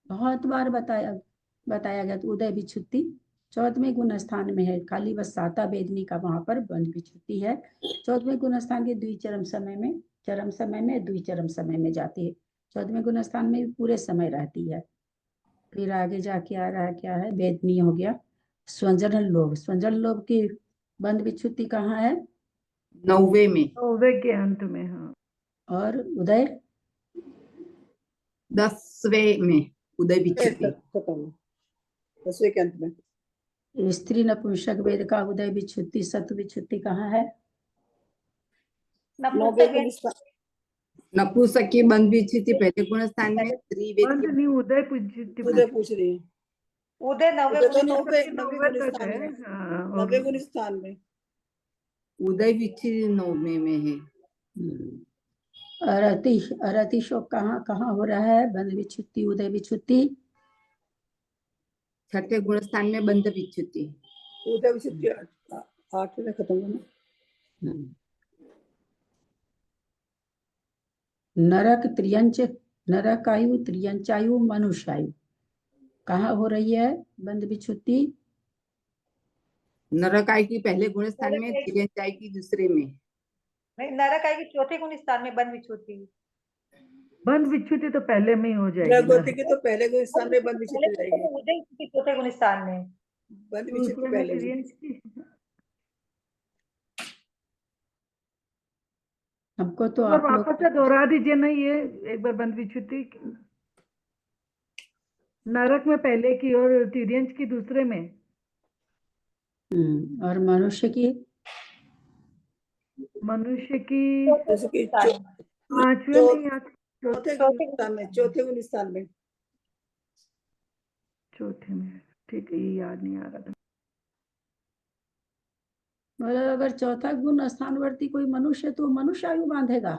बहुत बार बताया गया। तो उदय विच्छुत्ति 14वें गुण स्थान में है, खाली बस साता वेदनी का वहां पर बंध विच्छुत्ति है। 14वें गुण स्थान के द्विचरम समय में, चरम समय में, द्विचरम समय में जाती है। 14वें गुण स्थान में पूरे समय रहती है। फिर आगे जाके आ रहा है, क्या है? वेदनीय हो गया। स्वंजन लोभ, स्वंजन लोभ की बंध विच्छुत्ति कहाँ है? 9वें में। 9वें के अंत में। हाँ, और उदय 10वें में उदय विच्छुत्ति। खत्म। 10वें के अंत में। स्त्री नपुंसक वेद का उदय विच्छुत्ति, सत्व विच्छुत्ति कहाँ है? 9वें गुण स्थान। नपुंसक की बंध विच्छुत्ति पहले गुण स्थान में, स्त्री वेद बंद की नहीं, उदय विच्छुत्ति। उदय पूछ रही है। उदय 9वें उदय तो गुण 9वें 9वें गुण तक स्थान है। में। हाँ, और 9वें गुण स्थान में। उदय विच्छुत्ति 9वें में है। अरति शोक कहाँ कहाँ हो रहा है? बंध विच्छुत्ति, उदय विच्छुत्ति। 6ठे गुण स्थान में बंध विच्छुत्ति। उदय विच्छुत्ति 8 में खत्म होना। नरक त्रियंच, नरकायु त्रियंचायु मनुष्यायु कहाँ हो रही है बंध विच्छुत्ति? नरकाय की पहले गुण स्थान में, त्रियंचाय की दूसरे में। नहीं, नरक आएगी चौथे गुण स्थान में बंध विच्छुत्ति। बंद विच्छुत्ति तो पहले में ही हो जाएगी नरगौती ना। की तो पहले गुण स्थान में बंध विच्छुत्ति रहेगी। उदय विच्छुत्ति चौथे गुण स्थान में। बंध दूसरे विच्छुत्ति में पहले में। तिर्यंच की। हमको तो और आप लोग वापस से दोहरा दीजिए ना ये एक बार, बंद विच्छुत्ति नरक में पहले की और तिर्यंच की दूसरे में। और मनुष्य की? मनुष्य की जैसे कि 5वें में या चौथे गुण स्थान में, चौथे गुण स्थान में। चौथे में। ठीक है, ये याद नहीं आ रहा था। मतलब अगर चौथा गुण स्थानवर्ती कोई मनुष्य तो मनुष्य आयु बांधेगा।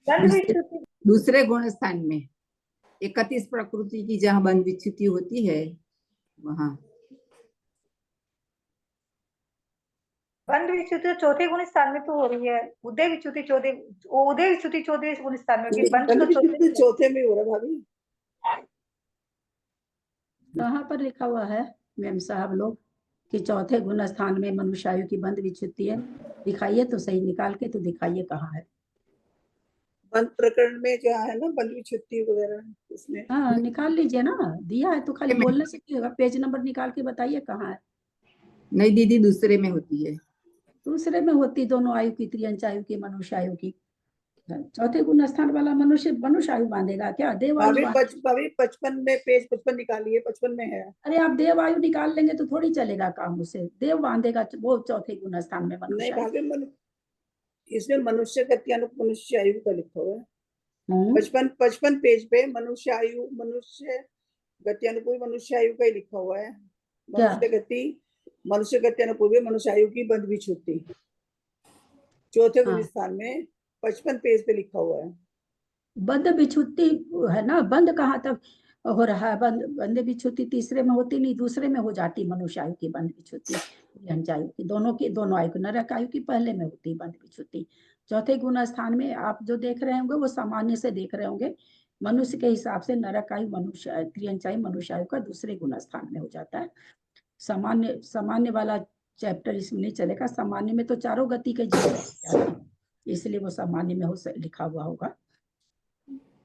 बंध विच्छुत्ति दूसरे गुण स्थान में 31 प्रकृति की जहाँ बंध विच्छुत्ति होती है वहां। बंध विच्छुत्ति चौथे गुण स्थान में तो हो रही है। उदय विच्छुत्ति चौथे गुण स्थान में होगी। बंध बंध तो विच्छुत्ति चौथे में हो रहा है भाभी। कहाँ पर लिखा हुआ है मैम साहब लोग कि चौथे गुण स्थान में मनुष्यायु की बंध विच्छुत्ति है? दिखाइए तो सही, निकाल के तो दिखाइए कहाँ है। बंध प्रकरण में जो है ना बंध विच्छुत्ति वगैरह उसमें। हाँ निकाल लीजिए ना, दिया है तो खाली बोलने से क्यों होगा? पेज नंबर निकाल के बताइए कहाँ है। नहीं दीदी, दूसरे में होती है। दूसरे में होती दोनों आयु की, त्रियंच आयु की, मनुष्य आयु की। चौथे गुण स्थान वाला मनुष्य मनुष्य आयु बांधेगा क्या? देव आयु भाभी 55 में, पेज 55 निकालिए, 55 में है। अरे आप देव आयु निकाल लेंगे तो थोड़ी चलेगा काम, उसे देव बांधेगा वो चौथे गुण स्थान में नहीं मनुष्य आयु। भाभी इसमें मनुष्य गति मनुष्य आयु का लिखा हुआ है। 55 पेज पे मनुष्य आयु, मनुष्य गति अनुकूल मनुष्य आयु का ही लिखा हुआ है। मनुष्य गति अनुकूल मनुष्य आयु की बंध विच्छुत्ति चौथे गुण स्थान में 55 पेज पे लिखा हुआ है। बंध विच्छुत्ति है ना? बंध कहाँ तक हो रहा है? बंध विच्छुत्ति तीसरे में होती नहीं, दूसरे में हो जाती मनुष्य आयु की बंध विच्छुत्ति, आयु की, दोनों आयु की। नरक आयु की पहले में होती बंध विच्छुत्ति। चौथे गुण स्थान में आप जो देख रहे होंगे वो सामान्य से देख रहे होंगे। मनुष्य के हिसाब से नरक आयु मनुष्य, त्रियंचायु मनुष्य आयु का दूसरे गुण स्थान में हो जाता है। सामान्य वाला चैप्टर इसमें नहीं चलेगा। सामान्य में तो चारों गति के जीव, इसलिए वो सामान्य में लिखा हुआ होगा,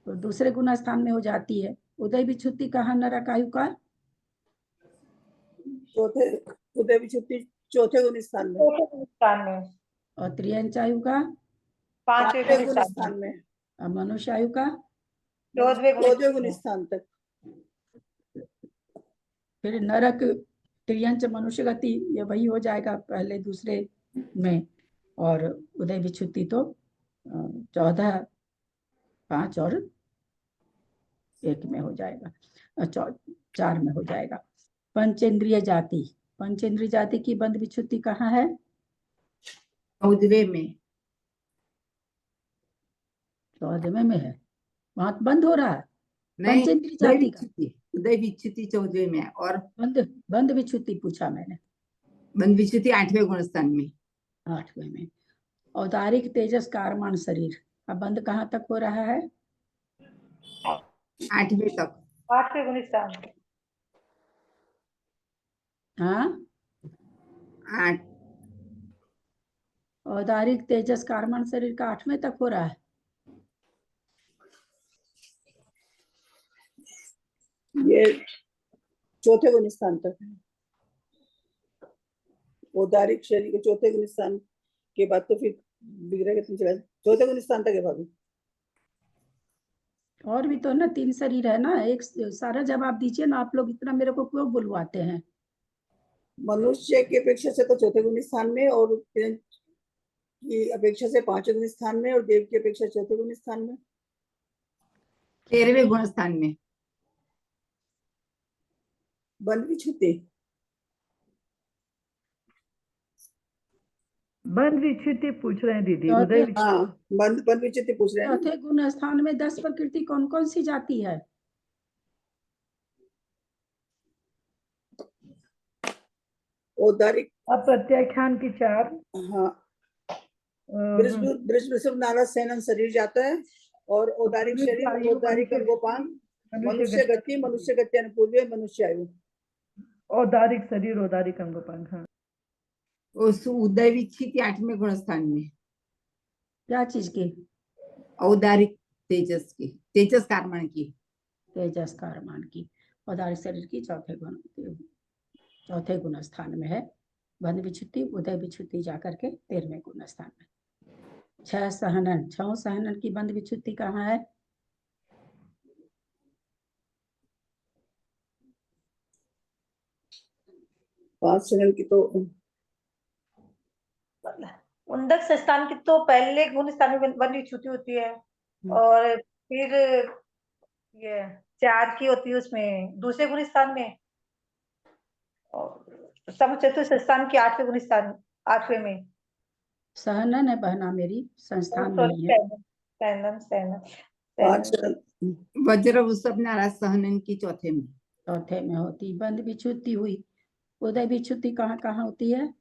तो दूसरे गुण स्थान में हो जाती है। उदय विच्छुत्ति कहाँ नरक आयु का? उदय विच्छुत्ति चौथे गुण स्थान में। चौथे गुण स्थान में। और त्रियंच आयु का पांचवें पांचवें गुण गुण स्थान स्थान में। में। और मनुष्य आयु का चौदहवें गुण चौदहवें स्थान गुण में। स्थान तक। फिर नरक त्रियंच मनुष्य गति ये वही हो जाएगा पहले दूसरे में, और उदय विच्छुति तो 14, 5 और 1 में हो जाएगा, 4 में हो जाएगा। पंचेंद्रिय जाति, पंचेंद्रिय जाति की बंध विच्छुति कहाँ है? 14वें में। 14वें में है, वहां बंद हो रहा है। नहीं, पंचेंद्रिय उदय जाति का विच्छुति, उदय विच्छुति 14वें में है, और बंध विच्छुति पूछा मैंने। बंध विच्छुति 8वें गुण स्थान में। 8वें में। औदारिक तेजस कारमान शरीर अब बंद कहाँ तक हो रहा है? 8वें तक। 8वें गुण स्थान। हाँ, 8। औदारिक तेजस कारमान शरीर का 8वें तक हो रहा है। ये चौथे गुण स्थान तक है। औदारिक शरीर के चौथे गुण स्थान के बाद तो फिर बिगड़ेगा तीन चला, चौथे गुण स्थान तक है भाभी। और भी तो ना 3 शरीर है ना, एक सारा जवाब दीजिए ना, आप लोग इतना मेरे को क्यों बुलवाते हैं? मनुष्य की अपेक्षा से तो चौथे गुण स्थान में, और की अपेक्षा से 5वें गुण स्थान में, और देव की अपेक्षा चौथे गुण स्थान में। 13वें गुण स्थान में। बंध विच्छुति। बंध विच्छुति पूछ रहे हैं दीदी। चौथे- उदय विच्छुति। हाँ, बंध विच्छुति पूछ रहे हैं ना। चौथे गुण स्थान में 10 प्रकृति कौन कौन सी जाती है? औदारिक, अप्रत्याख्यान की 4। हाँ, ब्रज वृषभ नारद सेनन शरीर जाता है, और औदारिक शरीर, औदारिक अंगोपांग, मनुष्य गति, मनुष्य गति अनुपूर्व, मनुष्य आयु। औदारिक शरीर, औदारिक अंगोपांग। हाँ, उस उदय विच्छुति 8वें गुण स्थान में। क्या चीज की? औदारिक तेजस की, तेजस कारमान की। तेजस कारमान की। औदारिक शरीर की चौथे गुण स्थान में है। बंध विच्छुति, उदय विच्छुति जाकर के 13वें गुण स्थान में। 6 सहनन, 6 सहनन की बंध विच्छुति कहाँ है? पांच सहनन की तो उंडक स्थान की तो पहले गुण स्थान में बंध विच्छुति होती है, और फिर ये 4 की होती है उसमें दूसरे गुण स्थान में, और समचतुर्थ स्थान की 8वें गुण स्थान, 8वें में। सहनन है बहना मेरी, संस्थान सॉरी, नहीं है। सैनन। पांच सहनन। वज्र वृषभ नारद सहनन की चौथे में। चौथे में होती। बंध विच्छुति हुई। उदय विच्छुति कहाँ कहाँ होती है?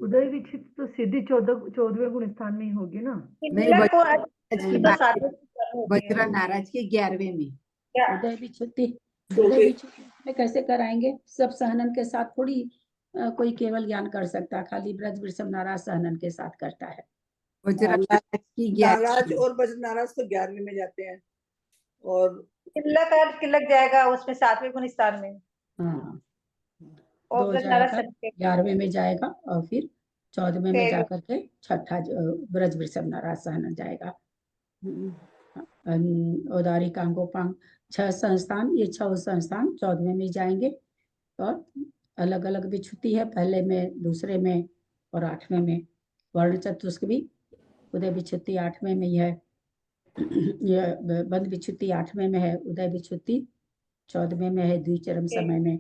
उदय विच्छुति तो सीधी 14वें गुण स्थान में ही होगी ना। नहीं, वज्र नाराज के 11वें में। उदय विच्छुति में कैसे कराएंगे? सब सहनन के साथ थोड़ी कोई केवल ज्ञान कर सकता है, खाली ब्रज वृषभ नाराज सहनन के साथ करता है। वज्र नाराज की नाराज 11वें। और वज्र नाराज तो 11वें में जाते हैं, और किलक जाएगा उसमें 7वें गुण स्थान में। हाँ, और 2 ब्रज जाएगा, नाराज 11वें में जाएगा, और फिर 14वें में जाकर के छठा ब्रज वृषभ नाराज सहनन जाएगा। औदारिक अंगोपांग 6 संस्थान, ये 6 संस्थान 14वें में जाएंगे, और अलग अलग विच्छुति है, पहले में, दूसरे में और 8वें में। वर्ण चतुष्क भी उदय विच्छुति 8वें में ही है। यह बंध विच्छुति 8वें में है, उदय विच्छुति 14वें में है, द्विचरम समय में।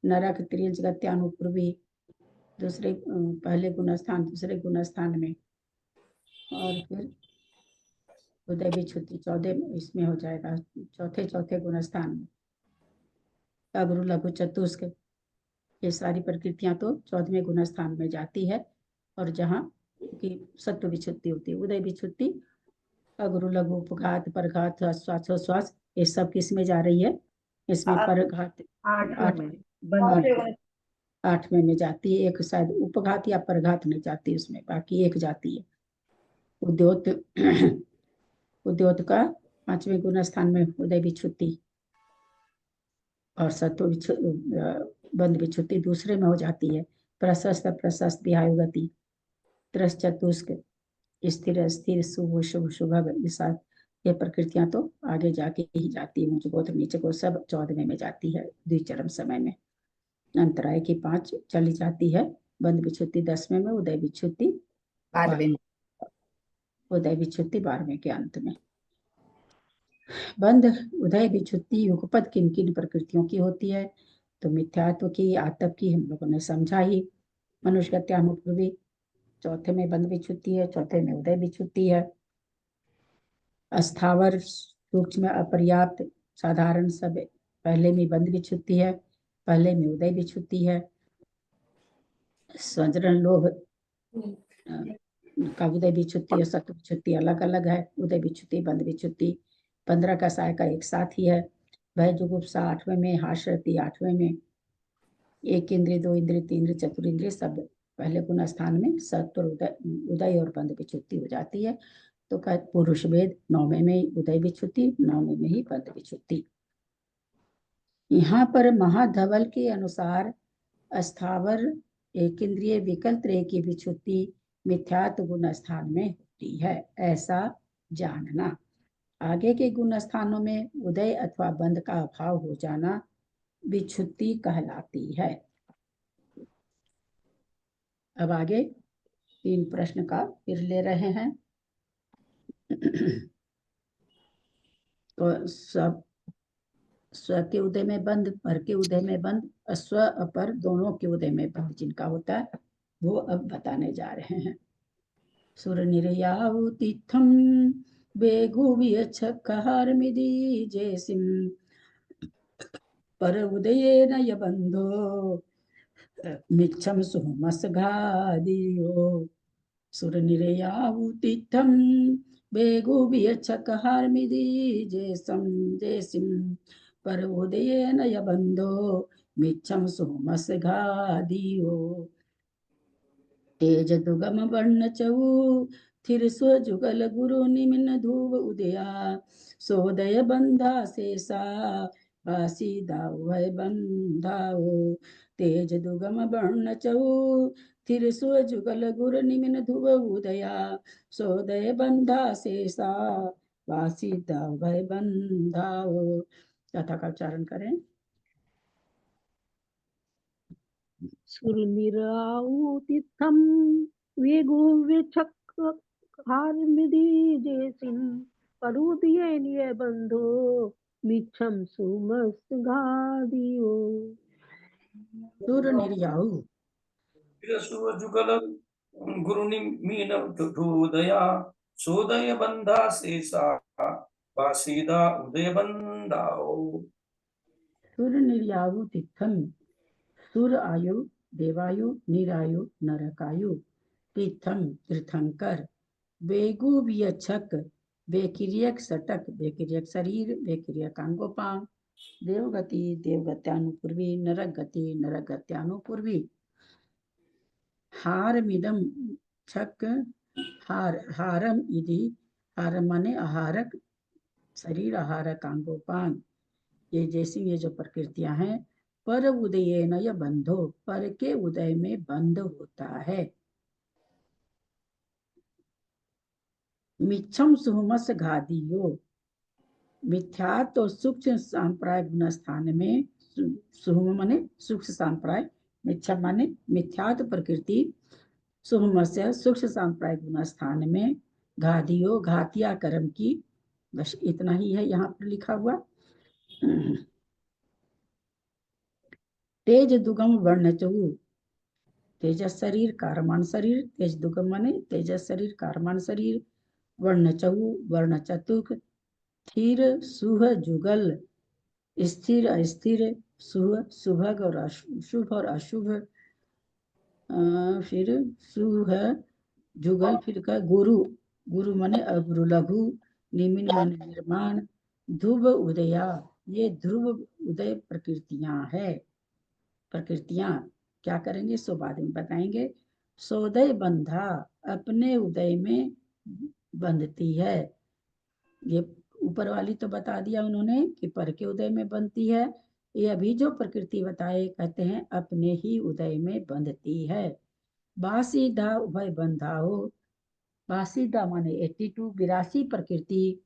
नरक त्रियंच गत्यानुपूर्वी दूसरे पहले गुण स्थान, दूसरे गुण स्थान में, और फिर उदय विच्छुति 14 इसमें हो जाएगा, चौथे गुण स्थान में। अगुरु लघु चतुष्क ये सारी प्रकृतियां तो 14वें गुण स्थान में जाती है, और जहाँ की सत्व विच्छुति होती है। उदय विच्छुति, अगुरु लघु, उपघात, परघात, श्वासोश्वास, ये सब किस में जा रही है? इसमें परघात 8वें में जाती है। एक शायद उपघात या परघात में जाती है, उसमें बाकी एक जाती है। उद्योत का 5वें गुण स्थान में उदय विच्छुति। और सत्व बंध विच्छुत्ति दूसरे में हो जाती है। प्रशस्त प्रशस्त विहायु गति, त्रस चतुष्क, स्थिर स्थिर, शुभ शुभ शुभ, ये प्रकृतियां तो आगे जाके ही जाती है, ऊंच गोत्र नीचे को सब 14वें में जाती है द्विचरम समय में। अंतराय की 5 चली जाती है। बंध विच्छुत्ति 10वें में, उदय विच्छुत्ति 12वें। उदय विच्छुत्ति 12वें के अंत में। बंध उदय विच्छुत्ति युगपद किन किन प्रकृतियों की होती है? तो मिथ्यात्व की, आतप की हम लोगों ने समझा ही। मनुष्य गत्यानुपूर्वी, चौथे में बंध विच्छुत्ति है, चौथे में उदय विच्छुत्ति है। अस्थावर, सूक्ष्म, अपर्याप्त, साधारण सब पहले में बंध विच्छुत्ति है, पहले में उदय विच्छुत्ति है। स्वजन लोभ का उदय विच्छुत्ति और सत्व विच्छुत्ति अलग अलग है। उदय विच्छुत्ति, बंध विच्छुत्ति 15 का सहायका एक साथ ही है। भय जुगुप्सा 8वें में, हास्यरति 8वें में। एक इंद्रिय, दो इंद्रिय, तीन इंद्रिय, चतुरिंद्रिय सब पहले गुण स्थान में सत्व उदय और बंध विच्छुत्ति हो जाती है। तो पुरुष भेद 9वें में उदय विच्छुत्ति, 9वें में ही बंध विच्छुत्ति। यहाँ पर महाधवल के अनुसार अस्थावर एक इंद्रिय विकल त्रय की विच्छुत्ति मिथ्यात्व गुण स्थान में होती है, ऐसा जानना। आगे के गुण स्थानों में उदय अथवा बंध का अभाव हो जाना विच्छुत्ति कहलाती है। अब आगे 3 प्रश्न का फिर ले रहे हैं। तो सब स्व के उदय में बंध, पर के उदय में बंध, स्व अपर दोनों के उदय में बंध जिनका होता है वो अब बताने जा रहे हैं। सुर निर्यावतीर्थम बेगु वियच्छकार मिदि जैसिम पर उदये नय बंधो मिच्छम सुमस घादियो। सुर निर्यावतीर्थम बेगु वियच्छकार मिदि जैसिम पर उदये नय बंधो मिच्छम सुमस घादियो। तेज दुगम वर्ण चऊ थिर स्व जुगल गुरु निमिन धूव उदया सोदय बंधा शेषा बासी दाव भय बंधाओ। तेज दुगम वर्ण चऊ थिर स्व जुगल गुरु निमिन धूव उदया सोदय बंधा शेषा बासी दाव भय बंधाओ। कथा का उच्चारण करें। सुरनिराऊतिथं वेगुव्यच्छकारमिदि जैसिं परुदये बंधो मिच्छम सुमसघादियो। सुर निर्याऊ जुगल गुरुनिमीन धूदया सोदय बंधा शेषा बासीदा उदय बंधाओ। सुर निर्याऊ तिथम, सुर आयु, देवायु, निरायु, नरकायु, तीर्थम तीर्थंकर, वेगु वियच्छक, बेकिरियक सटक, बेकिरियक शरीर, बेकिरियक अंगोपांग, देवगति, देवगत्यानुपूर्वी, नरक गति, नरक गत्यानुपूर्वी। हारमिदम छक, हार, हारम इति, हारम माने आहारक, शरीर आहारक अंगोपांग। ये जैसी ये जो प्रकृतियां हैं, पर उदय न या बंधो, पर के उदय में बंध होता है। मिच्छम सुहमस घादियो, मिथ्यात्व और सूक्ष्म सांप्राय गुण स्थान में, सुहम माने सूक्ष्म सांप्राय, मिथ्या माने मिथ्यात्व प्रकृति, सुहमस्य सूक्ष्म सांप्राय गुण स्थान में, घादियो घातिया कर्म की। बस इतना ही है यहाँ पर लिखा हुआ। तेज दुगम वर्ण चहु, तेजस शरीर, कारमान शरीर, तेज दुगम माने तेजस शरीर, कारमान शरीर, वर्ण चहु, वर्ण चतुक, स्थिर सुह जुगल, स्थिर अस्थिर, सुह सुभग और शुभ और अशुभ, फिर सुह जुगल, फिर का गुरु, गुरु माने अगुरु लघु, निमिन माने निर्माण, ध्रुव उदया, ये ध्रुव उदय प्रकृतियां है। प्रकृतियां क्या करेंगे सो बाद में बताएंगे। सोदय बंधा, अपने उदय में बंधती है। ये ऊपर वाली तो बता दिया उन्होंने कि पर के उदय में बंधती है, ये अभी जो प्रकृति बताए कहते हैं अपने ही उदय में बंधती है। बासीदा उभय बंधाओ, बासीदा माने 82 82 प्रकृति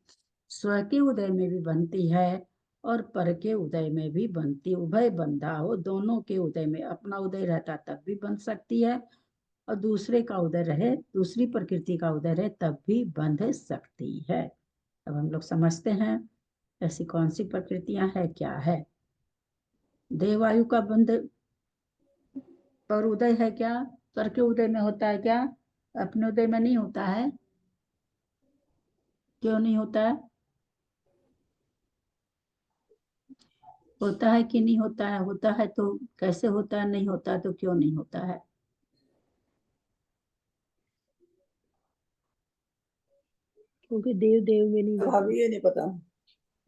स्व के उदय में भी बनती है और पर के उदय में भी बनती, उभय बंधा हो, दोनों के उदय में, अपना उदय रहता तब भी बन सकती है और दूसरे का उदय रहे, दूसरी प्रकृति का उदय रहे तब भी बंध सकती है। अब हम लोग समझते हैं ऐसी कौन सी प्रकृतियां है, क्या है। देवायु का बंध पर उदय है क्या? पर के उदय में होता है क्या? अपने उदय में नहीं होता है। क्यों नहीं होता है? होता है कि नहीं होता है? होता है तो कैसे होता है, नहीं होता तो क्यों नहीं होता है? क्योंकि देव देव में नहीं जाता, भाभी ये नहीं पता।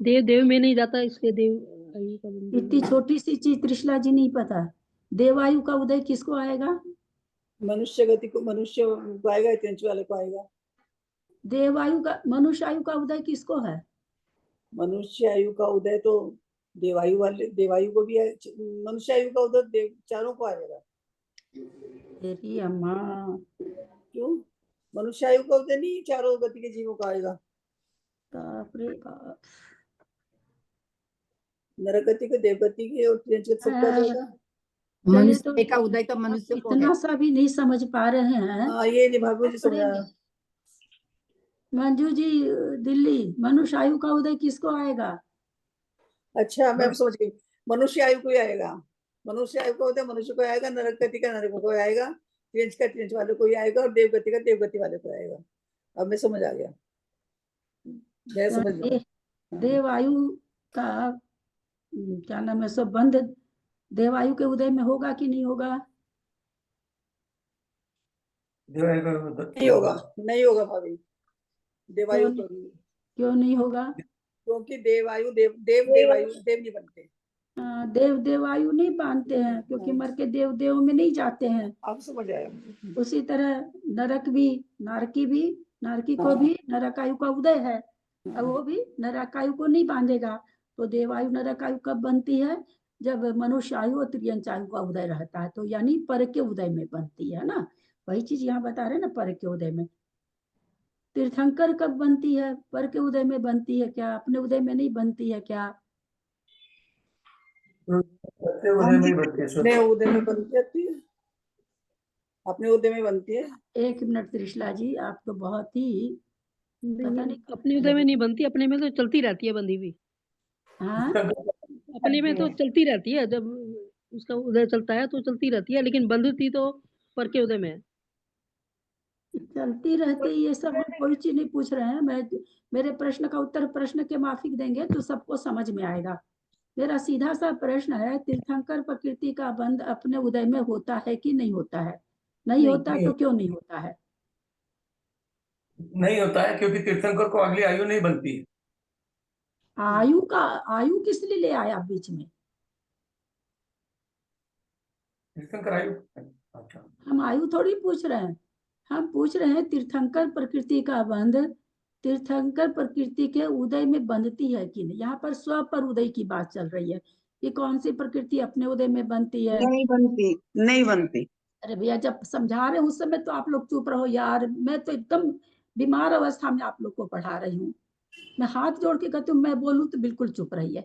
देव देव में नहीं जाता, इसलिए देव आयु का बंधन इतनी छोटी सी चीज त्रिशला जी नहीं पता। देवायु का उदय किसको आएगा? मनुष्य गति को मनुष्य को आएगा, तिरंच वाले को आएगा। देवायु का, मनुष्य आयु का उदय किसको है? मनुष्य आयु का उदय तो देवायु वाले, देवायु को भी है। मनुष्य आयु का उदय देव चारों को आएगा। तेरी अम्मा, क्यों? मनुष्य आयु का उदय नहीं चारों गति के जीवों का आएगा। बाप रे बाप। नरक गति के, देव गति के और तिरंच गति सबका जाएगा। चलिए मनुष्य तो का उदय तो मनुष्य को है। इतना सा भी नहीं समझ पा रहे हैं। हाँ ये नहीं भाभी जी समझा। मंजू जी दिल्ली, मनुष्य आयु का उदय किसको आएगा? अच्छा मैं अब समझ गई, मनुष्य आयु को ही आएगा। मनुष्य आयु का उदय मनुष्य को आएगा, नरक गति का नरक को आएगा, तिरंच का तिरंच वाले को ही आएगा और देव गति का देव गति वाले को आएगा। अब मैं समझ आ गया, मैं समझ गया। देवायु का क्या नाम है, सब बंध देवायु के उदय में होगा कि नहीं होगा? नहीं होगा, नहीं होगा भाभी। देवायु क्यों, तो नहीं, क्यों नहीं होगा? क्योंकि देवायु देव देव देवायु देव नहीं बनते। देव देवायु नहीं मानते हैं क्योंकि मर के देव देव में नहीं जाते हैं। आप समझ आया। उसी तरह नरक भी, नारकी भी, नारकी को भी नरकायु का उदय है, अब वो भी नरकायु को नहीं बांधेगा। तो देवायु नरकायु कब बनती है? जब मनुष्य आयु और त्रियंच आयु का उदय रहता है, तो यानी पर के उदय में बनती है ना। वही चीज यहाँ बता रहे ना, पर के उदय में। तीर्थंकर कब बनती है? पर के उदय में बनती है क्या? अपने उदय में नहीं बनती है क्या? अपने उदय में बनती है, अपने उदय में बनती है। एक मिनट त्रिशला जी, आप तो बहुत ही पता नहीं अपने उदय में नहीं बनती, अपने में तो चलती रहती है बंधी हुई। हाँ अपने में तो चलती रहती है, जब उसका उदय चलता है तो चलती रहती है, लेकिन बंधती तो पर के उदय में है। चलती रहती, ये सब हम कोई चीज नहीं पूछ रहे हैं। मैं, मेरे प्रश्न का उत्तर प्रश्न के माफिक देंगे तो सबको समझ में आएगा। मेरा सीधा सा प्रश्न है, तीर्थंकर प्रकृति का बंध अपने उदय में होता है कि नहीं होता है? नहीं होता तो क्यों नहीं होता है? नहीं होता है क्योंकि तीर्थंकर को अगली आयु नहीं बनती है। आयु का, आयु किस लिए ले आया बीच में? तीर्थंकर आयु, अच्छा हम आयु थोड़ी पूछ रहे हैं, हम पूछ रहे हैं तीर्थंकर प्रकृति का बंध तीर्थंकर प्रकृति के उदय में बंधती है कि नहीं। यहाँ पर स्व पर उदय की बात चल रही है कि कौन सी प्रकृति अपने उदय में बनती है। नहीं बनती, नहीं बनती। अरे भैया जब समझा रहे हैं उस समय तो आप लोग चुप रहो यार, मैं तो एकदम बीमार अवस्था में आप लोग को पढ़ा रही हूँ। मैं हाथ जोड़ के कहती हूँ, मैं बोलूं तो बिल्कुल चुप रहिए।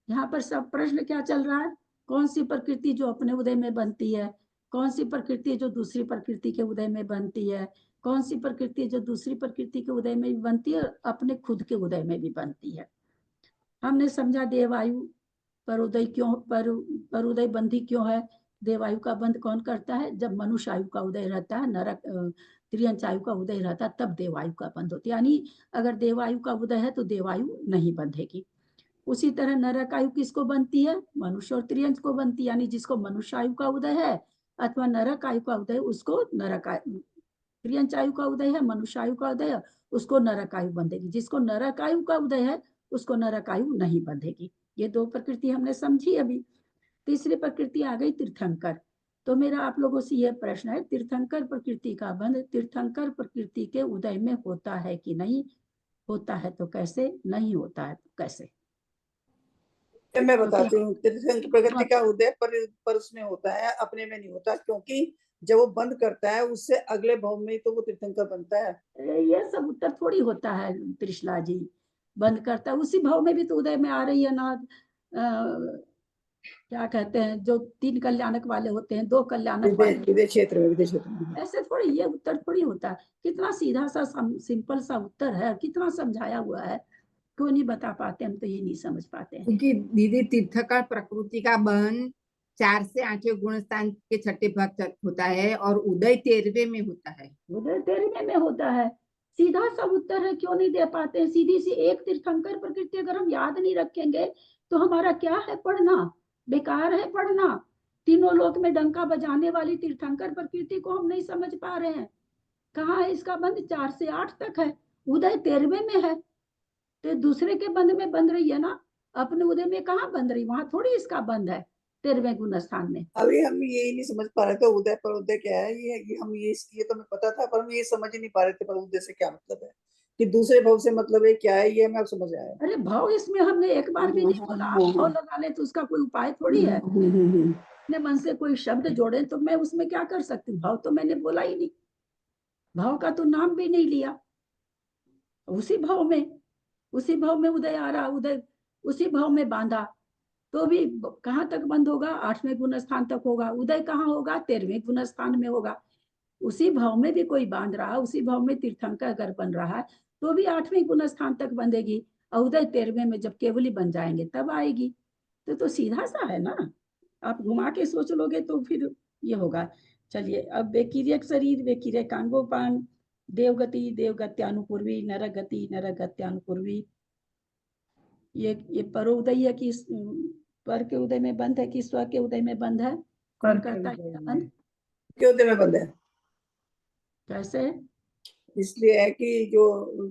यहाँ पर सब प्रश्न क्या चल रहा है? कौन सी प्रकृति जो अपने उदय में बनती है, कौन सी प्रकृति जो दूसरी प्रकृति के उदय में बनती है, कौन सी प्रकृति जो दूसरी प्रकृति के उदय में भी बनती है और अपने खुद के उदय में भी बनती है। हमने समझा देवायु पर उदय क्यों, पर उदय बंधी क्यों है? देवायु का बंध कौन करता है? जब मनुष्य आयु का उदय रहता है, नरक त्रियंच आयु का उदय रहता है, तब देवायु का बंध होता है। यानी अगर देवायु का उदय है तो देवायु नहीं बंधेगी। उसी तरह नरक आयु किसको बनती है? मनुष्य और त्रियंच को बनती है। यानी जिसको मनुष्य आयु का उदय है अथवा नरक आयु का उदय, उसको नरक आयु, त्रियंच आयु का उदय है, मनुष्य आयु का उदय है, उसको नरक आयु बंधेगी। जिसको नरक आयु का उदय है उसको नरक आयु नहीं बंधेगी। ये दो प्रकृति हमने समझी। अभी तीसरी प्रकृति आ गई तीर्थंकर। तो मेरा आप लोगों से यह प्रश्न है, तीर्थंकर प्रकृति का बंध तीर्थंकर प्रकृति के उदय में होता है कि नहीं? होता है तो कैसे? नहीं होता है तो कैसे? मैं बताती हूँ, तीर्थंकर प्रकृति का उदय पर उसमें होता है, अपने में नहीं होता, क्योंकि जब वो बंद करता है उससे अगले भाव में तो वो तीर्थंकर बनता है। ये सब उत्तर थोड़ी होता है त्रिशला जी, बंद करता है उसी भाव में भी तो उदय में आ रही है ना। क्या कहते हैं, जो 3 कल्याणक वाले होते हैं, 2 कल्याणक वाले, विदेश क्षेत्र में ऐसे थोड़ी, ये उत्तर थोड़ी होता है। कितना सीधा सा सिंपल सा उत्तर है, कितना समझाया हुआ है, क्यों नहीं बता पाते हम, तो ये नहीं समझ पाते हैं। क्योंकि दीदी तीर्थंकर प्रकृति का बंध 4 से 8वें गुण स्थान के 6ठे भाग तक होता है और उदय 13वें में होता है। उदय 13वें में होता है, सीधा सा उत्तर है, क्यों नहीं दे पाते हैं। सीधी सी एक तीर्थंकर प्रकृति अगर हम याद नहीं रखेंगे तो हमारा क्या है पढ़ना, बेकार है पढ़ना। तीनों लोक में डंका बजाने वाली तीर्थंकर प्रकृति को हम नहीं समझ पा रहे हैं। कहाँ है इसका बंध, 4 से 8 तक है, उदय 13वें में है, तो दूसरे के बंध में बंध रही है ना, अपने उदय में कहाँ बंध रही, वहां थोड़ी इसका बंध है 13वें गुण स्थान में। अभी हम यही नहीं समझ पा रहे थे उदय पर उदय क्या है, ये हम ये तो हमें पता था, पर हम ये समझ नहीं पा रहे थे पर उदय से क्या मतलब है, कि दूसरे भाव से मतलब है क्या है, ये हमें अब समझ आया। अरे भाव इसमें हमने एक बार भी नहीं बोला, आप भाव लगा ले तो उसका कोई उपाय थोड़ी है। अपने मन से कोई शब्द जोड़े तो मैं उसमें क्या कर सकती हूँ, भाव तो मैंने बोला ही नहीं, भाव का तो नाम भी नहीं लिया। उसी भाव में उदय आ रहा, उदय उसी भाव में बांधा, तो भी कहाँ तक बंद होगा, 8वें गुण स्थान तक होगा। उदय कहाँ होगा, 13वें गुण स्थान में होगा। उसी भाव में भी कोई बांध रहा, उसी भाव में तीर्थंकर अगर बन रहा है तो भी 8वें गुण स्थान तक बंधेगी, और उदय 13वें में जब केवली बन जाएंगे तब आएगी। तो सीधा सा है ना, आप घुमा के सोच लोगे तो फिर ये होगा। चलिए, अब बेकिरियक शरीर, बेकिरियक कांगोपांग, देवगति, देवगत्यानुपूर्वी, नरगति, नरगत्यानुपूर्वी, ये परोदय है कि पर के उदय में बंद है कि स्व के उदय में बंद है, कौन कहता है बंद, क्यों उदय में बंद है? कैसे? इसलिए है कि जो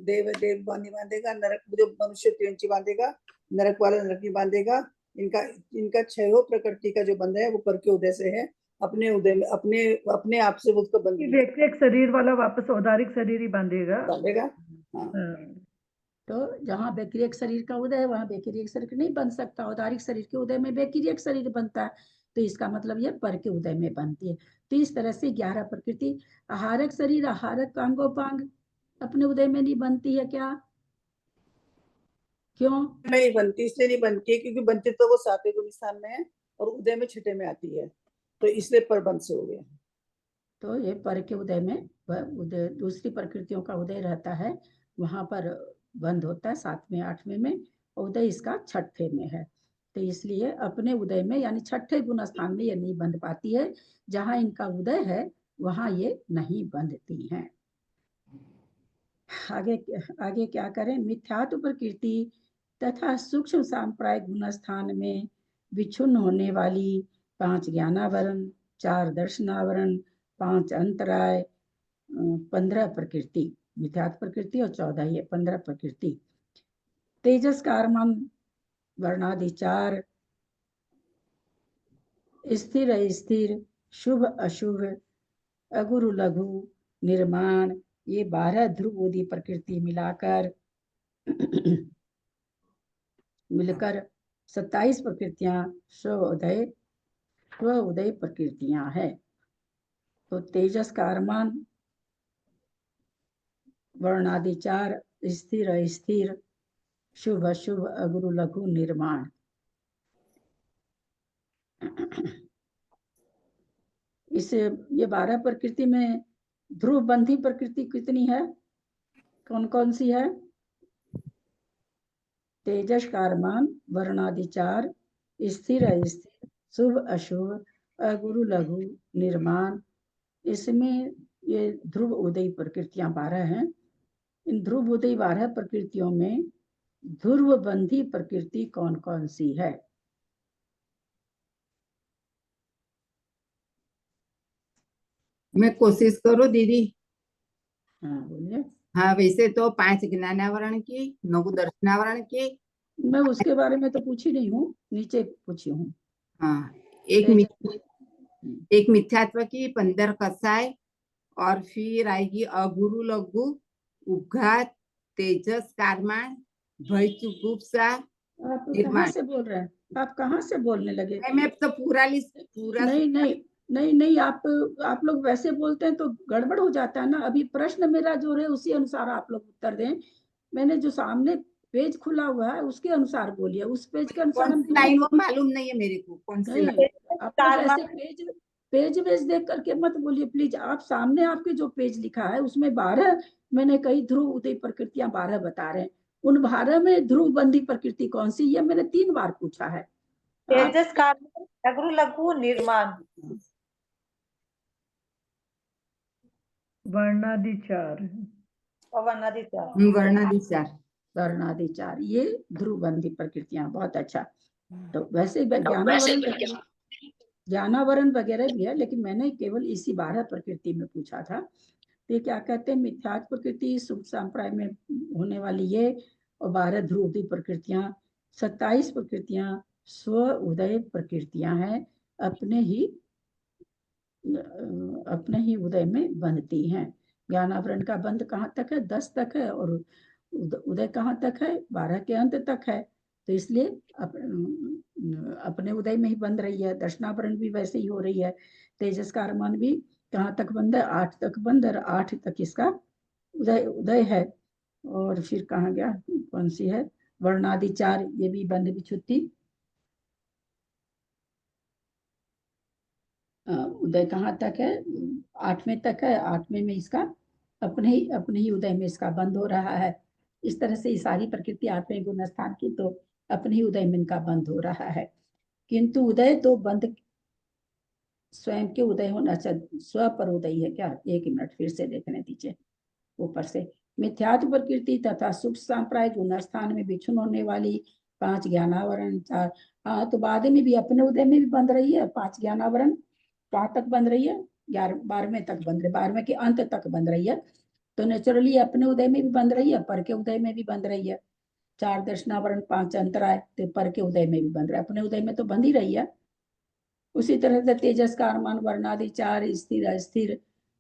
देव बांधेगा, नरक जो मनुष्य त्रिंची बांधेगा, नरक वाला नरक नहीं बांधेगा। इनका क्षयो प्रकृति का जो बंध है वो पर के उदय से है, अपने उदय में अपने आप से उसको बंध व्यक्तिगत शरीर वाला वापस औदारिक शरीर ही बांधेगा। तो जहाँ बेकिरियक शरीर का उदय है वहां बेकिरियक शरीर नहीं बन सकता, औदारिक शरीर के उदय में बेकिरियक शरीर बनता है, तो इसका मतलब यह पर के उदय में बनती है। तो इस तरह से 11 प्रकृति, आहारक शरीर, आहारक कांगोपांग अपने उदय में नहीं बनती है क्या, क्यों नहीं बनती? इसलिए नहीं बनती क्योंकि बनती तो वो 7वें गुण स्थान में है और उदय में 6ठे में आती है, तो इसलिए पर बंद से हो गया। तो ये पर के उदय में उदय दूसरी प्रकृतियों का उदय रहता है, वहां पर बंद होता है 7वें 8वें में, उदय इसका 6ठे में है, तो इसलिए अपने उदय में यानी 6ठे गुण स्थान में ये नहीं बंध पाती है। जहां इनका उदय है वहां ये नहीं बंधती हैं। आगे क्या करें, मिथ्यात्व प्रकृति तथा सूक्ष्म सांप्रायिक गुण स्थान में विच्छुन्न होने वाली 5 ज्ञानावरण, 4 दर्शनावरण, 5 अंतराय, 15 प्रकृति, मिथ्यात्व प्रकृति और 14 ये 15 प्रकृति। तेजस कारमम वर्णादि 4, स्थिर अस्थिर, शुभ अशुभ, अगुरु लघु, निर्माण, ये 12 ध्रुवोदी प्रकृति मिलकर 27 प्रकृतियां स्व उदय प्रकृतियां हैं। तो तेजस कारमान, वर्णादि 4, स्थिर अस्थिर, शुभ अशुभ, अगुरु लघु, निर्माण। इसे ये 12 प्रकृति में ध्रुव बंधी प्रकृति कितनी है, कौन कौन सी है? तेजस कारमान, वर्णादि 4, स्थिर अस्थिर, शुभ अशुभ, अगुरु लघु, निर्माण। इसमें ये ध्रुव उदय प्रकृतियां 12 हैं। इन ध्रुव उदय 12 प्रकृतियों में ध्रुव बंधी प्रकृति कौन कौन सी है? मैं कोशिश करूँ दीदी? हाँ बोलिए। हाँ, वैसे तो 5 ज्ञानावरण की, 9 दर्शनावरण की। मैं उसके बारे में तो पूछी नहीं हूँ, नीचे पूछी हूँ। हाँ, एक मिथ्यात्व की, 15 कसाय, और फिर आएगी अगुरु लघु, उद्घात, तेजस कारमान, भय चुगुप्सा, आप कहाँ निर्माण। से बोल रहे हैं? आप कहाँ से बोलने लगे? मैं तो पूरा लिस्ट पूरा नहीं नहीं नहीं नहीं, आप लोग वैसे बोलते हैं तो गड़बड़ हो जाता है ना। अभी प्रश्न मेरा जो है उसी अनुसार आप लोग उत्तर दें। मैंने जो सामने पेज खुला हुआ है उसके अनुसार बोलिए, उस पेज के अनुसार कौन हम सी लाइन वो मालूम नहीं है मेरे को, कौन सी नहीं, लाइन। आप लोग ऐसे पेज वेज देख करके मत बोलिए प्लीज। आप सामने आपके जो पेज लिखा है उसमें 12 मैंने कही ध्रुव उदय प्रकृतियां 12 बता रहे हैं। उन 12 में ध्रुव बंदी प्रकृति कौन सी, ये मैंने 3 बार पूछा है। तेजस कार्बन, लघु लघु निर्माण, वर्णादि 4 और वर्णादिचार। वर्णादिचार। वर्णादिचार, ये ध्रुव बंदी प्रकृतियां। बहुत अच्छा। तो वैसे ज्ञानावरण ज्ञानावरण वगैरह भी है, लेकिन मैंने केवल इसी 12 प्रकृति में पूछा था। तो क्या कहते हैं, मिथ्यात्व प्रकृति शुभ संप्राय में होने वाली ये, और 12 ध्रुवी प्रकृतियां, 27 प्रकृतियां स्व उदय प्रकृतियां हैं, अपने ही उदय में बनती हैं। ज्ञानावरण का बंध कहाँ तक है? 10 तक है, और उदय कहाँ तक है? 12 के अंत तक है। तो इसलिए अपने उदय में ही बंध रही है। दर्शनावरण भी वैसे ही हो रही है। तेजस का अर्मान भी कहाँ तक बंद है? 8 तक बंद है, 8 तक इसका उदय है। और फिर कहाँ गया, कौन सी है? वर्णादि 4, ये भी बंध विच्छुत्ति। उदय कहाँ तक है? 8वें तक है। 8वें में इसका अपने ही उदय में इसका बंद हो रहा है। इस तरह से ये सारी प्रकृति 8वें गुण स्थान की, तो अपने ही उदय में इनका बंद हो रहा है। किंतु उदय तो बंद स्वयं के उदय होना चाहिए। स्व पर उदय है क्या? 1 मिनट फिर से देखने दीजिए ऊपर से। मिथ्यात्व प्रकृति तथा सुख संप्राय गुण स्थान में विक्षुण होने वाली 5 ज्ञानावरण 4। हाँ, तो बाद में भी अपने उदय में भी बंध रही है 5 ज्ञानावरण। कहाँ तक बंध रही है? 12वें तक बंध रही है, 12वें के अंत तक बंध रही है। तो नेचुरली अपने उदय में भी बंध रही है, पर के उदय में भी बंध रही है। 4 दर्शनावरण, 5 अंतराय, तो पर के उदय में भी बंध रहा है। अपने उदय में तो बंध ही रही है। उसी तरह से तेजस का अनुमान, वर्णादि 4, स्थिर अस्थिर,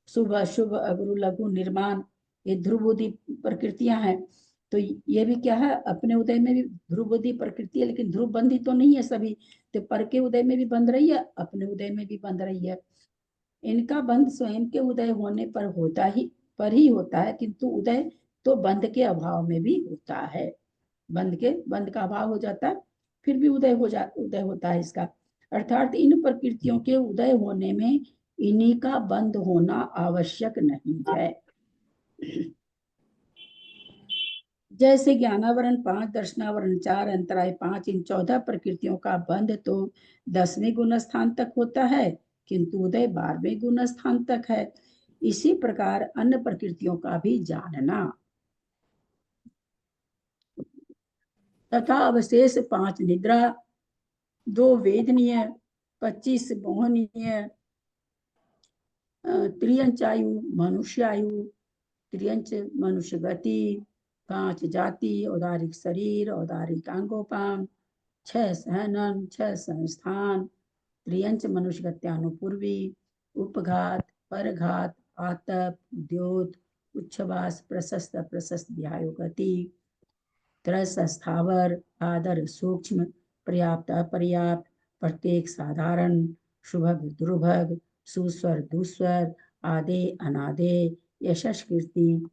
शुभ अशुभ, अगुरु लघु निर्माण, ये ध्रुवोदी प्रकृतियां हैं। तो ये भी क्या है? अपने उदय में भी ध्रुवोदी प्रकृति है, लेकिन ध्रुव बंधी तो नहीं है सभी। तो पर के उदय में भी बंध रही है, अपने उदय में भी बंध रही है। इनका बंध स्वयं के उदय होने पर ही होता है, किंतु उदय तो बंध के अभाव में भी होता है। बंध का अभाव हो जाता है, फिर भी उदय होता है इसका। अर्थात इन प्रकृतियों के उदय होने में इन्हीं का बंध होना आवश्यक नहीं है। जैसे ज्ञानावरण 5, दर्शनावरण 4, अंतराय 5, इन 14 प्रकृतियों का बंध तो 10वें गुण स्थान तक होता है, किंतु उदय 12वें गुण स्थान तक है। इसी प्रकार अन्य प्रकृतियों का भी जानना। तथा अवशेष 5 निद्रा, 2 वेदनीय, 25 मोहनीय, त्रियंच आयु, मनुष्य आयु, त्रियंच मनुष्य गति, 5 जाति, औदारिक शरीर, औदारिक अंगोपांग, 6 सहनन, 6 संस्थान, त्रियंच मनुष्य गत्यानुपूर्वी, उपघात, परघात, आतप, द्योत, उच्छ्वास, प्रशस्त प्रशस्त व्यायु गति, त्रस स्थावर, आदर सूक्ष्म, पर्याप्त अपर्याप्त, प्रत्येक साधारण, शुभग दुर्भग, सुस्वर दुस्वर, आदे अनादे, यशस कीर्ति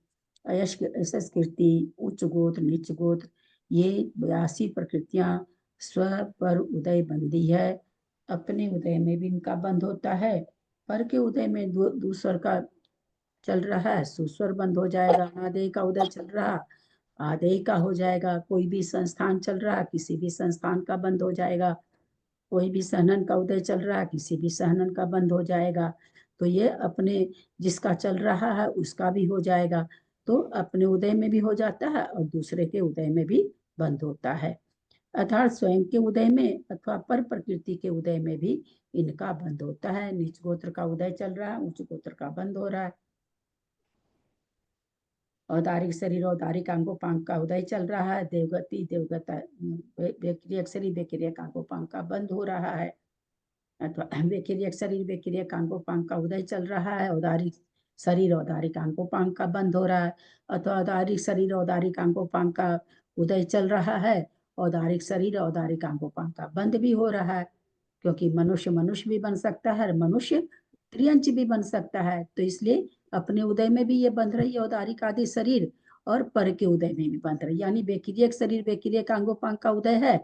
यशस कीर्ति, उच्च गोत्र नीच गोत्र, ये 82 प्रकृतियां स्व पर उदय बंदी है। अपने उदय में भी इनका बंद होता है, पर के उदय में दूसर का चल रहा है, सुस्वर बंद हो जाएगा। अनादे का उदय चल रहा, आदेय का हो जाएगा। कोई भी संस्थान चल रहा, किसी भी संस्थान का बंद हो जाएगा। कोई भी सहनन का उदय चल रहा, किसी भी सहनन का बंद हो जाएगा। तो ये अपने जिसका चल रहा है उसका भी हो जाएगा। तो अपने उदय में भी हो जाता है और दूसरे के उदय में भी बंद होता है। अर्थात स्वयं के उदय में अथवा पर प्रकृति के उदय में भी इनका बंद होता है। नीच गोत्र का उदय चल रहा है, उच्च गोत्र का बंद हो रहा है। औदारिक शरीर, औदारिक अंगोपांग का उदय चल रहा है। देवगति, देवगता, बेक्रियक शरीर, बेक्रियक अंगोपांग का बंद हो रहा है। अथवा बेक्रियक शरीर, बेक्रियक अंगोपांग का उदय चल रहा है। औदारिक शरीर, औदारिक अंगोपांग का बंद हो रहा है। अथवा औदारिक शरीर, औदारिक अंगोपांग का उदय चल रहा है औदारिक शरीर औदारिक अंगोपांग का बंध भी हो रहा है, क्योंकि मनुष्य मनुष्य भी बन सकता है, मनुष्य त्रियंच भी बन सकता है। तो इसलिए अपने उदय में भी ये बंध रही है औदारिक आदि शरीर, और पर के उदय में भी बंध रही है। यानी बेक्रियक शरीर बेक्रियक अंगोपांग का उदय है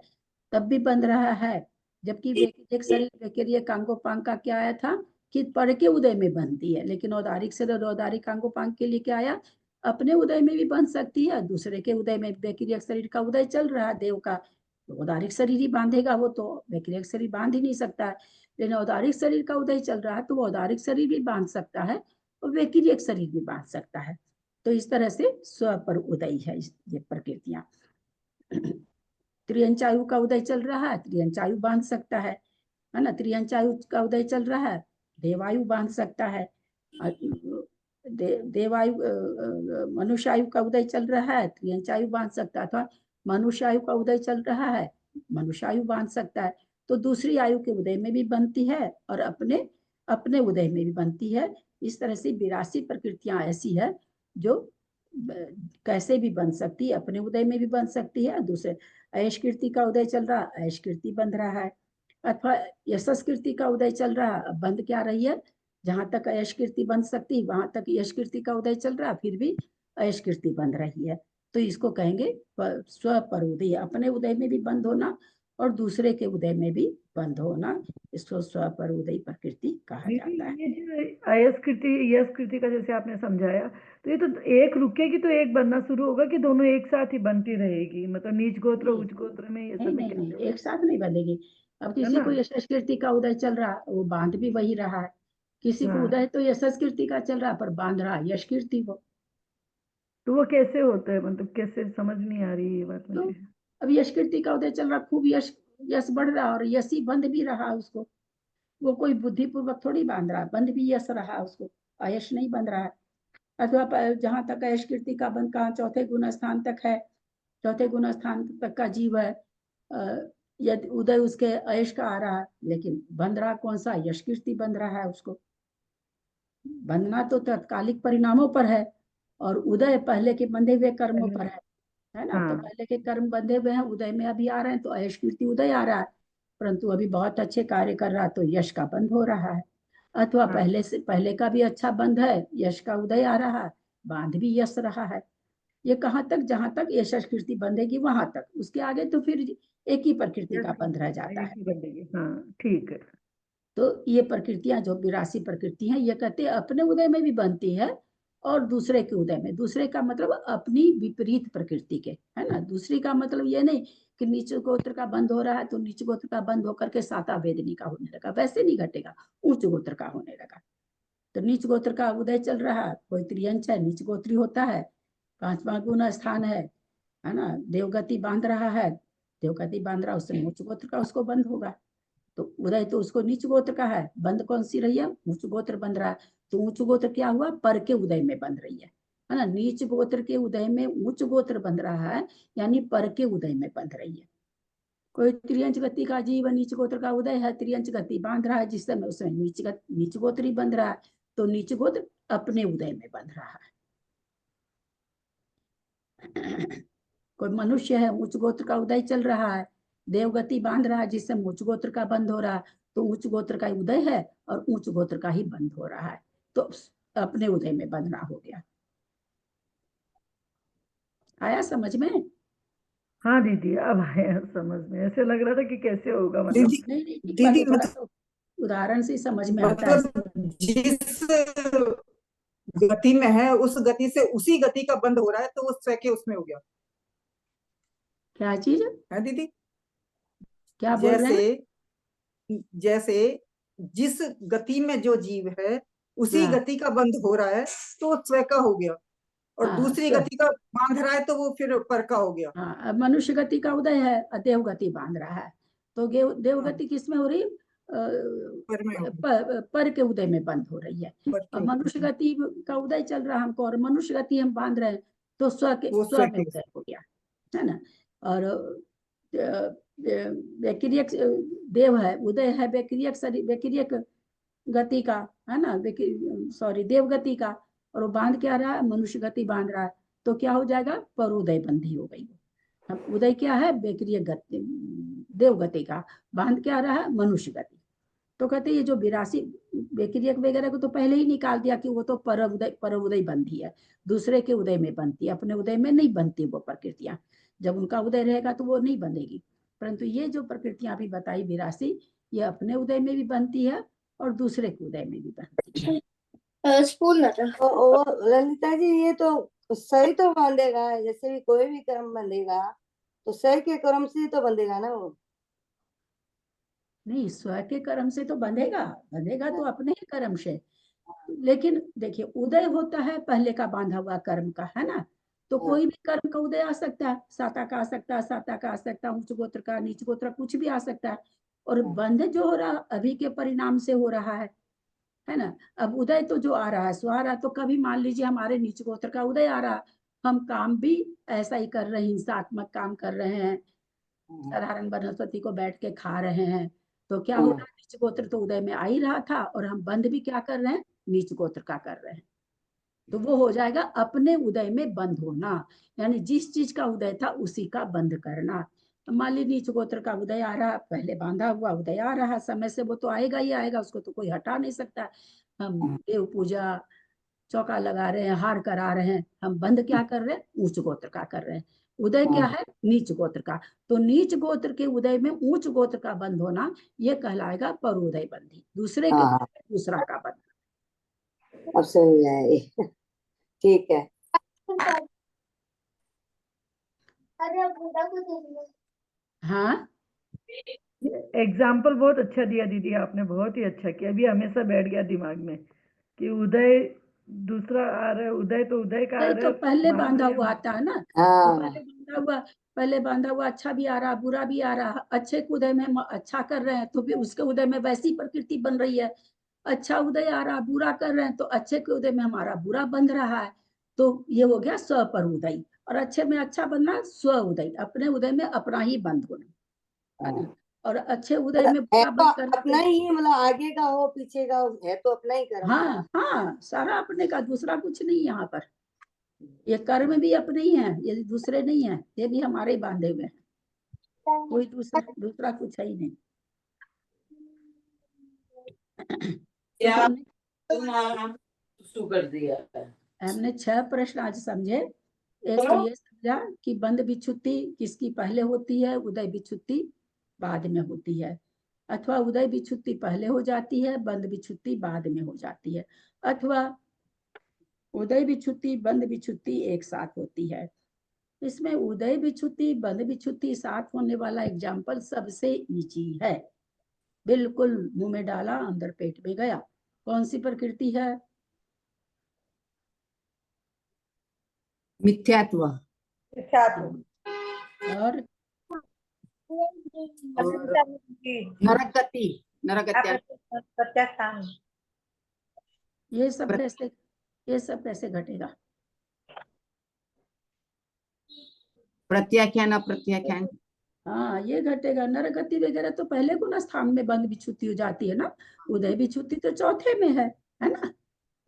तब भी बंध रहा है, जबकि बेक्रियक शरीर बेक्रियक अंगोपांग का क्या आया था कि पर के उदय में बनती है। लेकिन औदारिक शरीर औदारिक अंगोपांग के लिए क्या आया, अपने उदय में भी बन सकती है, दूसरे के उदय में। बेक्रियक शरीर का उदय चल रहा है देव का, तो औदारिक शरीर ही बांधेगा, वो तो बेक्रियक शरीर बांध ही नहीं सकता है। लेकिन औदारिक शरीर का उदय चल रहा है तो वो औदारिक शरीर भी बांध सकता है और बेक्रियक शरीर भी बांध सकता है। तो इस तरह से स्व पर उदय है ये प्रकृतियां। त्रियंचायु का उदय चल रहा है, त्रियंचायु बांध सकता है ना। त्रियंचायु का उदय चल रहा है, देवायु बांध सकता है। देवायु मनुष्यायु का उदय चल रहा है, त्रियंचायु बांध सकता है। अथवा मनुष्यायु का उदय चल रहा है, मनुष्यायु बांध सकता है। तो दूसरी आयु के उदय में भी बनती है और अपने अपने उदय में भी बनती है। इस तरह से 82 प्रकृतियां ऐसी है जो कैसे भी बन सकती है, अपने उदय में भी बन सकती है, दूसरे। ऐश कीर्ति का उदय चल रहा, ऐश कीर्ति बंध रहा है। अथवा यशस कीर्ति का उदय चल रहा, अब बंद क्या रही है, जहां तक ऐश कीर्ति बन सकती वहां तक यश कीर्ति का उदय चल रहा, फिर भी ऐश कीर्ति बंध रही है। तो इसको कहेंगे स्व पर उदय, अपने उदय में भी बंद होना और दूसरे के उदय में भी बंद होना, इसको स्व पर उदय प्रकृति कहा जाता है। ये जो अयस कृति यश कृति का जैसे आपने समझाया, तो ये तो एक रुकेगी तो एक बनना शुरू होगा कि दोनों एक साथ ही बनती रहेगी, मतलब नीच गोत्र उच्च गोत्र में ये सब में नहीं, एक साथ नहीं बनेगी। अब किसी ना? को यशस कीर्ति का उदय चल रहा, वो बांध भी वही रहा है। किसी को हाँ। उदय तो यशस कीर्ति का चल रहा पर बांध रहा यश कीर्ति को। तो वो कैसे होता है, मतलब कैसे, समझ नहीं आ रही ये बात तो मुझे। अब यश कीर्ति का उदय चल रहा, खूब यश यश बढ़ रहा और यशी बंध भी रहा उसको। वो कोई बुद्धिपूर्वक थोड़ी बांध रहा, बंध भी यश रहा उसको, अयश नहीं बंध रहा है। अथवा जहां तक यश कीर्ति का बंध कहा, चौथे गुण स्थान तक है, चौथे गुण स्थान तक का जीव है। यदि उदय उसके अयश का आ रहा है, लेकिन बंध रहा कौन सा, यश कीर्ति बंध रहा है उसको। बंधना तो तात्कालिक परिणामों पर है और उदय पहले के बंधे हुए कर्मों पर है ना। तो पहले के कर्म बंधे हुए हैं, उदय में अभी आ रहे हैं, तो अयश कीर्ति उदय आ रहा है, परंतु अभी बहुत अच्छे कार्य कर रहा है तो यश का बंध हो रहा है। अथवा पहले से पहले का भी अच्छा बंध है, यश का उदय आ रहा है, बांध भी यश रहा है। ये कहाँ तक, जहां तक यश कीर्ति बंधेगी वहां तक, उसके आगे तो फिर एक ही प्रकृति का बंध रह जाता है। हाँ ठीक है। तो ये प्रकृतियां जो 82 प्रकृति हैं, ये कहते हैं अपने उदय में भी बनती है और दूसरे के उदय में। दूसरे का मतलब अपनी विपरीत प्रकृति के, है ना। दूसरी का मतलब ये नहीं कि नीच गोत्र का बंध हो रहा है तो नीच गोत्र का बंध होकर के साता वेदनी का होने लगा, वैसे नहीं घटेगा, उच्च गोत्र का होने लगा। तो नीच गोत्र का उदय चल रहा है, कोई त्रियंच है नीच गोत्री होता है, 5वां गुण स्थान है ना। देवगति बांध रहा है, देवगति बांध रहा, उससे उच्च गोत्र का उसको बंध होगा। तो उदय तो उसको नीच गोत्र का है, बंद कौन सी रही है, उच्च गोत्र बंध रहा है। तो उच्च गोत्र क्या हुआ, पर के उदय में बंध रही है ना। नीच गोत्र के उदय में उच्च गोत्र बंध रहा है, यानी पर के उदय में बंध रही है। कोई त्रियंच गति का जीव नीच गोत्र का उदय है, त्रियंच गति बांध रहा है, जिस समय उसमें नीच गोत्र ही बंध रहा है, तो नीच गोत्र अपने उदय में बंध रहा है। कोई मनुष्य है, उच्च गोत्र का उदय चल रहा है, देवगति बांध रहा है, जिससे उच्च गोत्र का बंध हो रहा है, तो उच्च गोत्र का उदय है और उच्च गोत्र का ही बंध हो रहा है, तो अपने उदय में बंधना हो गया। आया समझ में? हाँ दीदी अब आया समझ में, ऐसे लग रहा था कि कैसे होगा, मतलब नहीं ठीक बात है, थोड़ा तो उदाहरण से समझ में आता है। मतलब जिस गति में है उस गति से उसी गति का बंद हो रहा है, तो वो स्वयं के उसमें हो गया। क्या चीज है दीदी? क्या बोल रहे हैं? जैसे जिस गति में जो जीव है उसी गति का बंद हो रहा है तो वो स्वयं का हो गया, और दूसरी गति का बांध रहा है तो वो फिर पर का हो गया। हाँ, अब मनुष्य गति का उदय है, देवगति बांध रहा है, तो देवगति किस में हो रही, पर के उदय में बंद हो रही है। अब मनुष्य गति का उदय चल रहा हमको और मनुष्य गति हम बांध रहे हैं, तो स्व में उदय हो गया, है ना। और वैक्रियक देव है, उदय है वैक्रियक गति का, है ना, सॉरी देवगति का, और वो बांध क्या रहा है, मनुष्य गति बांध रहा है, तो क्या हो जाएगा, पर उदय बंधी हो गई। अब उदय क्या है? बेक्रिय गति, देवगति का। बांध क्या रहा? मनुष्य गति। तो कहते ये जो 82 बेक्रिय वगैरह को तो पहले ही निकाल दिया कि वो तो पर उदय बंधी है, दूसरे के उदय में बनती है, अपने उदय में नहीं बनती वो प्रकृतियां। जब उनका उदय रहेगा तो वो नहीं बनेगी। परंतु ये जो प्रकृतियां अभी बताई 82, ये अपने उदय में भी बनती है और दूसरे के उदय में भी बनती है। ललिता जी, ये तो सही तो बंधेगा, जैसे भी कोई भी कर्म बंधेगा तो सही के कर्म से तो बंधेगा ना वो। नहीं, स्व के कर्म से तो बंधेगा, बंधेगा तो अपने ही कर्म से। लेकिन देखिए, उदय होता है पहले का बांधा हुआ कर्म का, है ना? तो कोई भी कर्म का उदय आ सकता है, साता का आ सकता है, साता का आ सकता है, उच्च गोत्र का, नीच गोत्र, कुछ भी आ सकता है। और बंध जो हो रहा अभी के परिणाम से हो रहा है ना? अब उदय तो जो आ रहा है सो आ रहा है। तो कभी मान लीजिए हमारे नीच गोत्र का उदय आ रहा, हम काम भी ऐसा ही कर रहे हैं, हिंसात्मक काम कर रहे हैं, साधारण वनस्पति को बैठ के खा रहे हैं, तो क्या हो रहा है? नीच गोत्र तो उदय में आ ही रहा था और हम बंध भी क्या कर रहे हैं? नीच गोत्र का कर रहे हैं। तो वो हो जाएगा अपने उदय में बंध होना, यानी जिस चीज का उदय था उसी का बंध करना। तो मान ली नीच गोत्र का उदय आ रहा, पहले बांधा हुआ उदय आ रहा, समय से वो तो आएगा ही आएगा, उसको तो कोई हटा नहीं सकता। हम देव पूजा, चौका लगा रहे हैं, हार करा रहे हैं, हम बंध क्या कर रहे हैं? ऊंच गोत्र का कर रहे हैं। उदय क्या है? नीच गोत्र का। तो नीच गोत्र के उदय में ऊंच गोत्र का बंध होना, ये कहलाएगा परोदय बंधी, दूसरे के उदय में दूसरा का बंध। अब सही है। ठीक है। हाँ, एग्जाम्पल बहुत अच्छा दिया दीदी आपने, बहुत ही अच्छा किया। अभी हमेशा बैठ गया दिमाग में कि उदय दूसरा आ रहा है, उदय तो उदय का आ उदय रहा तो है, पहले बांधा महालय हुआ आता है ना। तो हाँ, पहले बांधा हुआ अच्छा भी आ रहा, बुरा भी आ रहा। अच्छे के उदय में हम अच्छा कर रहे हैं तो भी उसके उदय में वैसी प्रकृति बन रही है। अच्छा उदय आ रहा, बुरा कर रहे हैं तो अच्छे के उदय में हमारा बुरा बंध रहा है। तो ये हो गया स्व पर उदय। और अच्छे में अच्छा बनना स्व उदय, अपने उदय में अपना ही बंध होना, है ना? और अच्छे उदय में है बुरा तो बंध करना अपना ही, मतलब आगे का हो पीछे का हो, है तो अपना ही कर्म। हाँ हाँ, सारा अपने का, दूसरा कुछ नहीं यहाँ पर। ये कर्म भी अपने ही है, ये दूसरे नहीं है, ये भी हमारे ही बांधे हुए हैं, कोई दूसरा कुछ है ही नहीं। तो हमने 6 प्रश्न आज समझे। एक तो ये समझा कि बंध विच्छुत्ति किसकी पहले होती है, उदय विच्छुत्ति बाद में होती है, अथवा उदय विच्छुत्ति पहले हो जाती है, बंध विच्छुत्ति बाद में हो जाती है, अथवा उदय विच्छुत्ति बंध विच्छुत्ति एक साथ होती है। इसमें उदय विच्छुत्ति बंध विच्छुत्ति साथ होने वाला एग्जाम्पल सबसे इजी है, बिल्कुल मुंह में डाला अंदर पेट में गया। कौन सी प्रकृति है? मिथ्यात्व। और नरक गति, नरक गति। प्रत्याख्यान। ये सब कैसे घटेगा? प्रत्याख्यान अप्रत्याख्यान। हाँ, ये घटेगा। नरगति वगैरह तो पहले गुण स्थान में बंध विच्छुत्ति हो जाती है ना, उदय विच्छुत्ति तो चौथे में है ना?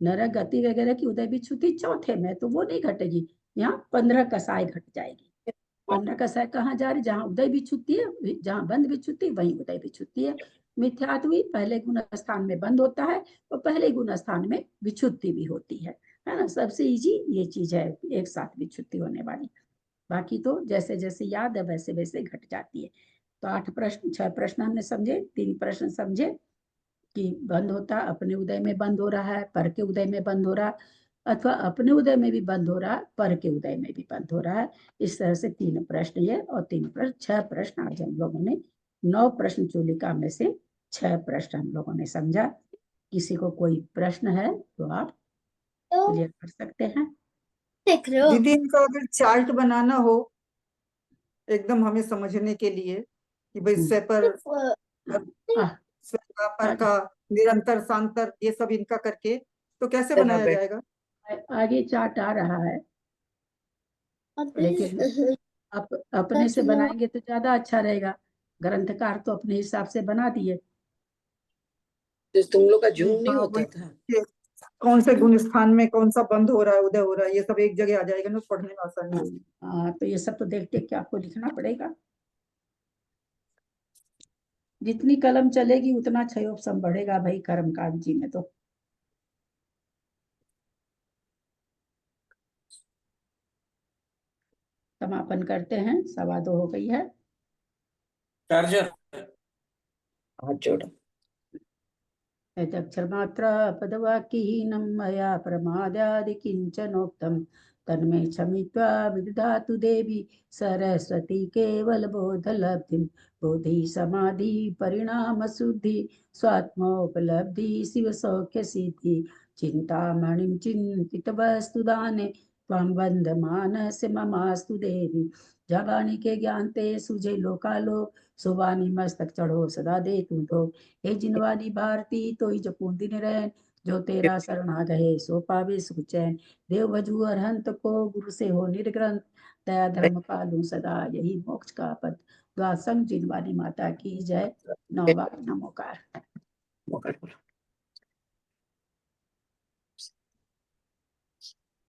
नरगति वगैरह की उदय विच्छुत्ति चौथे में, तो वो नहीं घटेगी। यहाँ 15 कसाय घट जाएगी। 15 कसाय कहाँ जा रही? जहाँ उदय विच्छुत्ति है, जहाँ बंध विच्छुत्ति वहीं उदय विच्छुत्ति है। मिथ्यात्वी पहले गुण स्थान में बंध होता है और पहले गुण स्थान में विच्छुत्ति भी होती है ना? सबसे इजी ये चीज है, एक साथ विच्छुत्ति होने वाली। बाकी तो जैसे जैसे याद है वैसे वैसे घट जाती है। तो 8 प्रश्न, 6 प्रश्न हमने समझे। 3 प्रश्न समझे कि बंद होता, अपने उदय में बंद हो रहा है, पर के उदय में बंद हो रहा है, अथवा अपने उदय में भी बंद हो रहा है, पर के उदय में भी बंद हो रहा है। इस तरह से 3 प्रश्न ये और 3 प्रश्न, 6 प्रश्न आज हम लोगों ने 9 प्रश्न चूलिका में से 6 प्रश्न हम लोगों ने समझा। किसी को कोई प्रश्न है तो आप क्लियर कर सकते हैं। दीदी, इनका अगर चार्ट बनाना हो एकदम हमें समझने के लिए कि भाई स्व पर पर का निरंतर सांतर ये सब इनका करके, तो कैसे बनाया जाएगा? आगे चार्ट आ रहा है, लेकिन अपने से बनाएंगे तो ज्यादा अच्छा रहेगा। ग्रंथकार तो अपने हिसाब से बना दिए। तो तुम लोग का जूम नहीं होता था? कौन से गुण स्थान में कौन सा बंद हो रहा है, उदय हो रहा है, ये सब एक जगह आ जाएगा ना, पढ़ने में आसानी होगी। हाँ, तो ये सब तो देख देख के आपको लिखना पड़ेगा। जितनी कलम चलेगी उतना क्षय ऑप्शन बढ़ेगा भाई कर्मकांड जी में। तो समापन करते हैं, 2:15 हो गई है। चार्जर हाथ जोड़ो। यदक्षरमात्रा पदवाक्यहीनं मया प्रमादादि किञ्चनोक्तं तन्मे क्षमित्वा विदधातु देवी सरस्वती केवलबोधलब्धिं। बोधि समाधि परिणाम शुद्धि स्वात्मोपलब्धि शिवसौख्य सिद्धि। चिंतामणिं चिन्तितवस्तुदाने त्वां वन्दमानस्य ममास्तु देवी। जबानी के ज्ञान ते सुझे लोकालोक सुबानी मस्तक चढ़ो सदा दे तू दो। हे जिनवानी भारती तो ही जपून दिन रहन जो तेरा शरणा गए सो पावे सुख चैन। देव भजू अरहंत को गुरु से हो निर्ग्रंथ दया धर्म पालू सदा यही मोक्ष का पद। द्वासंग जिनवानी माता की जय। 9 नमोकार।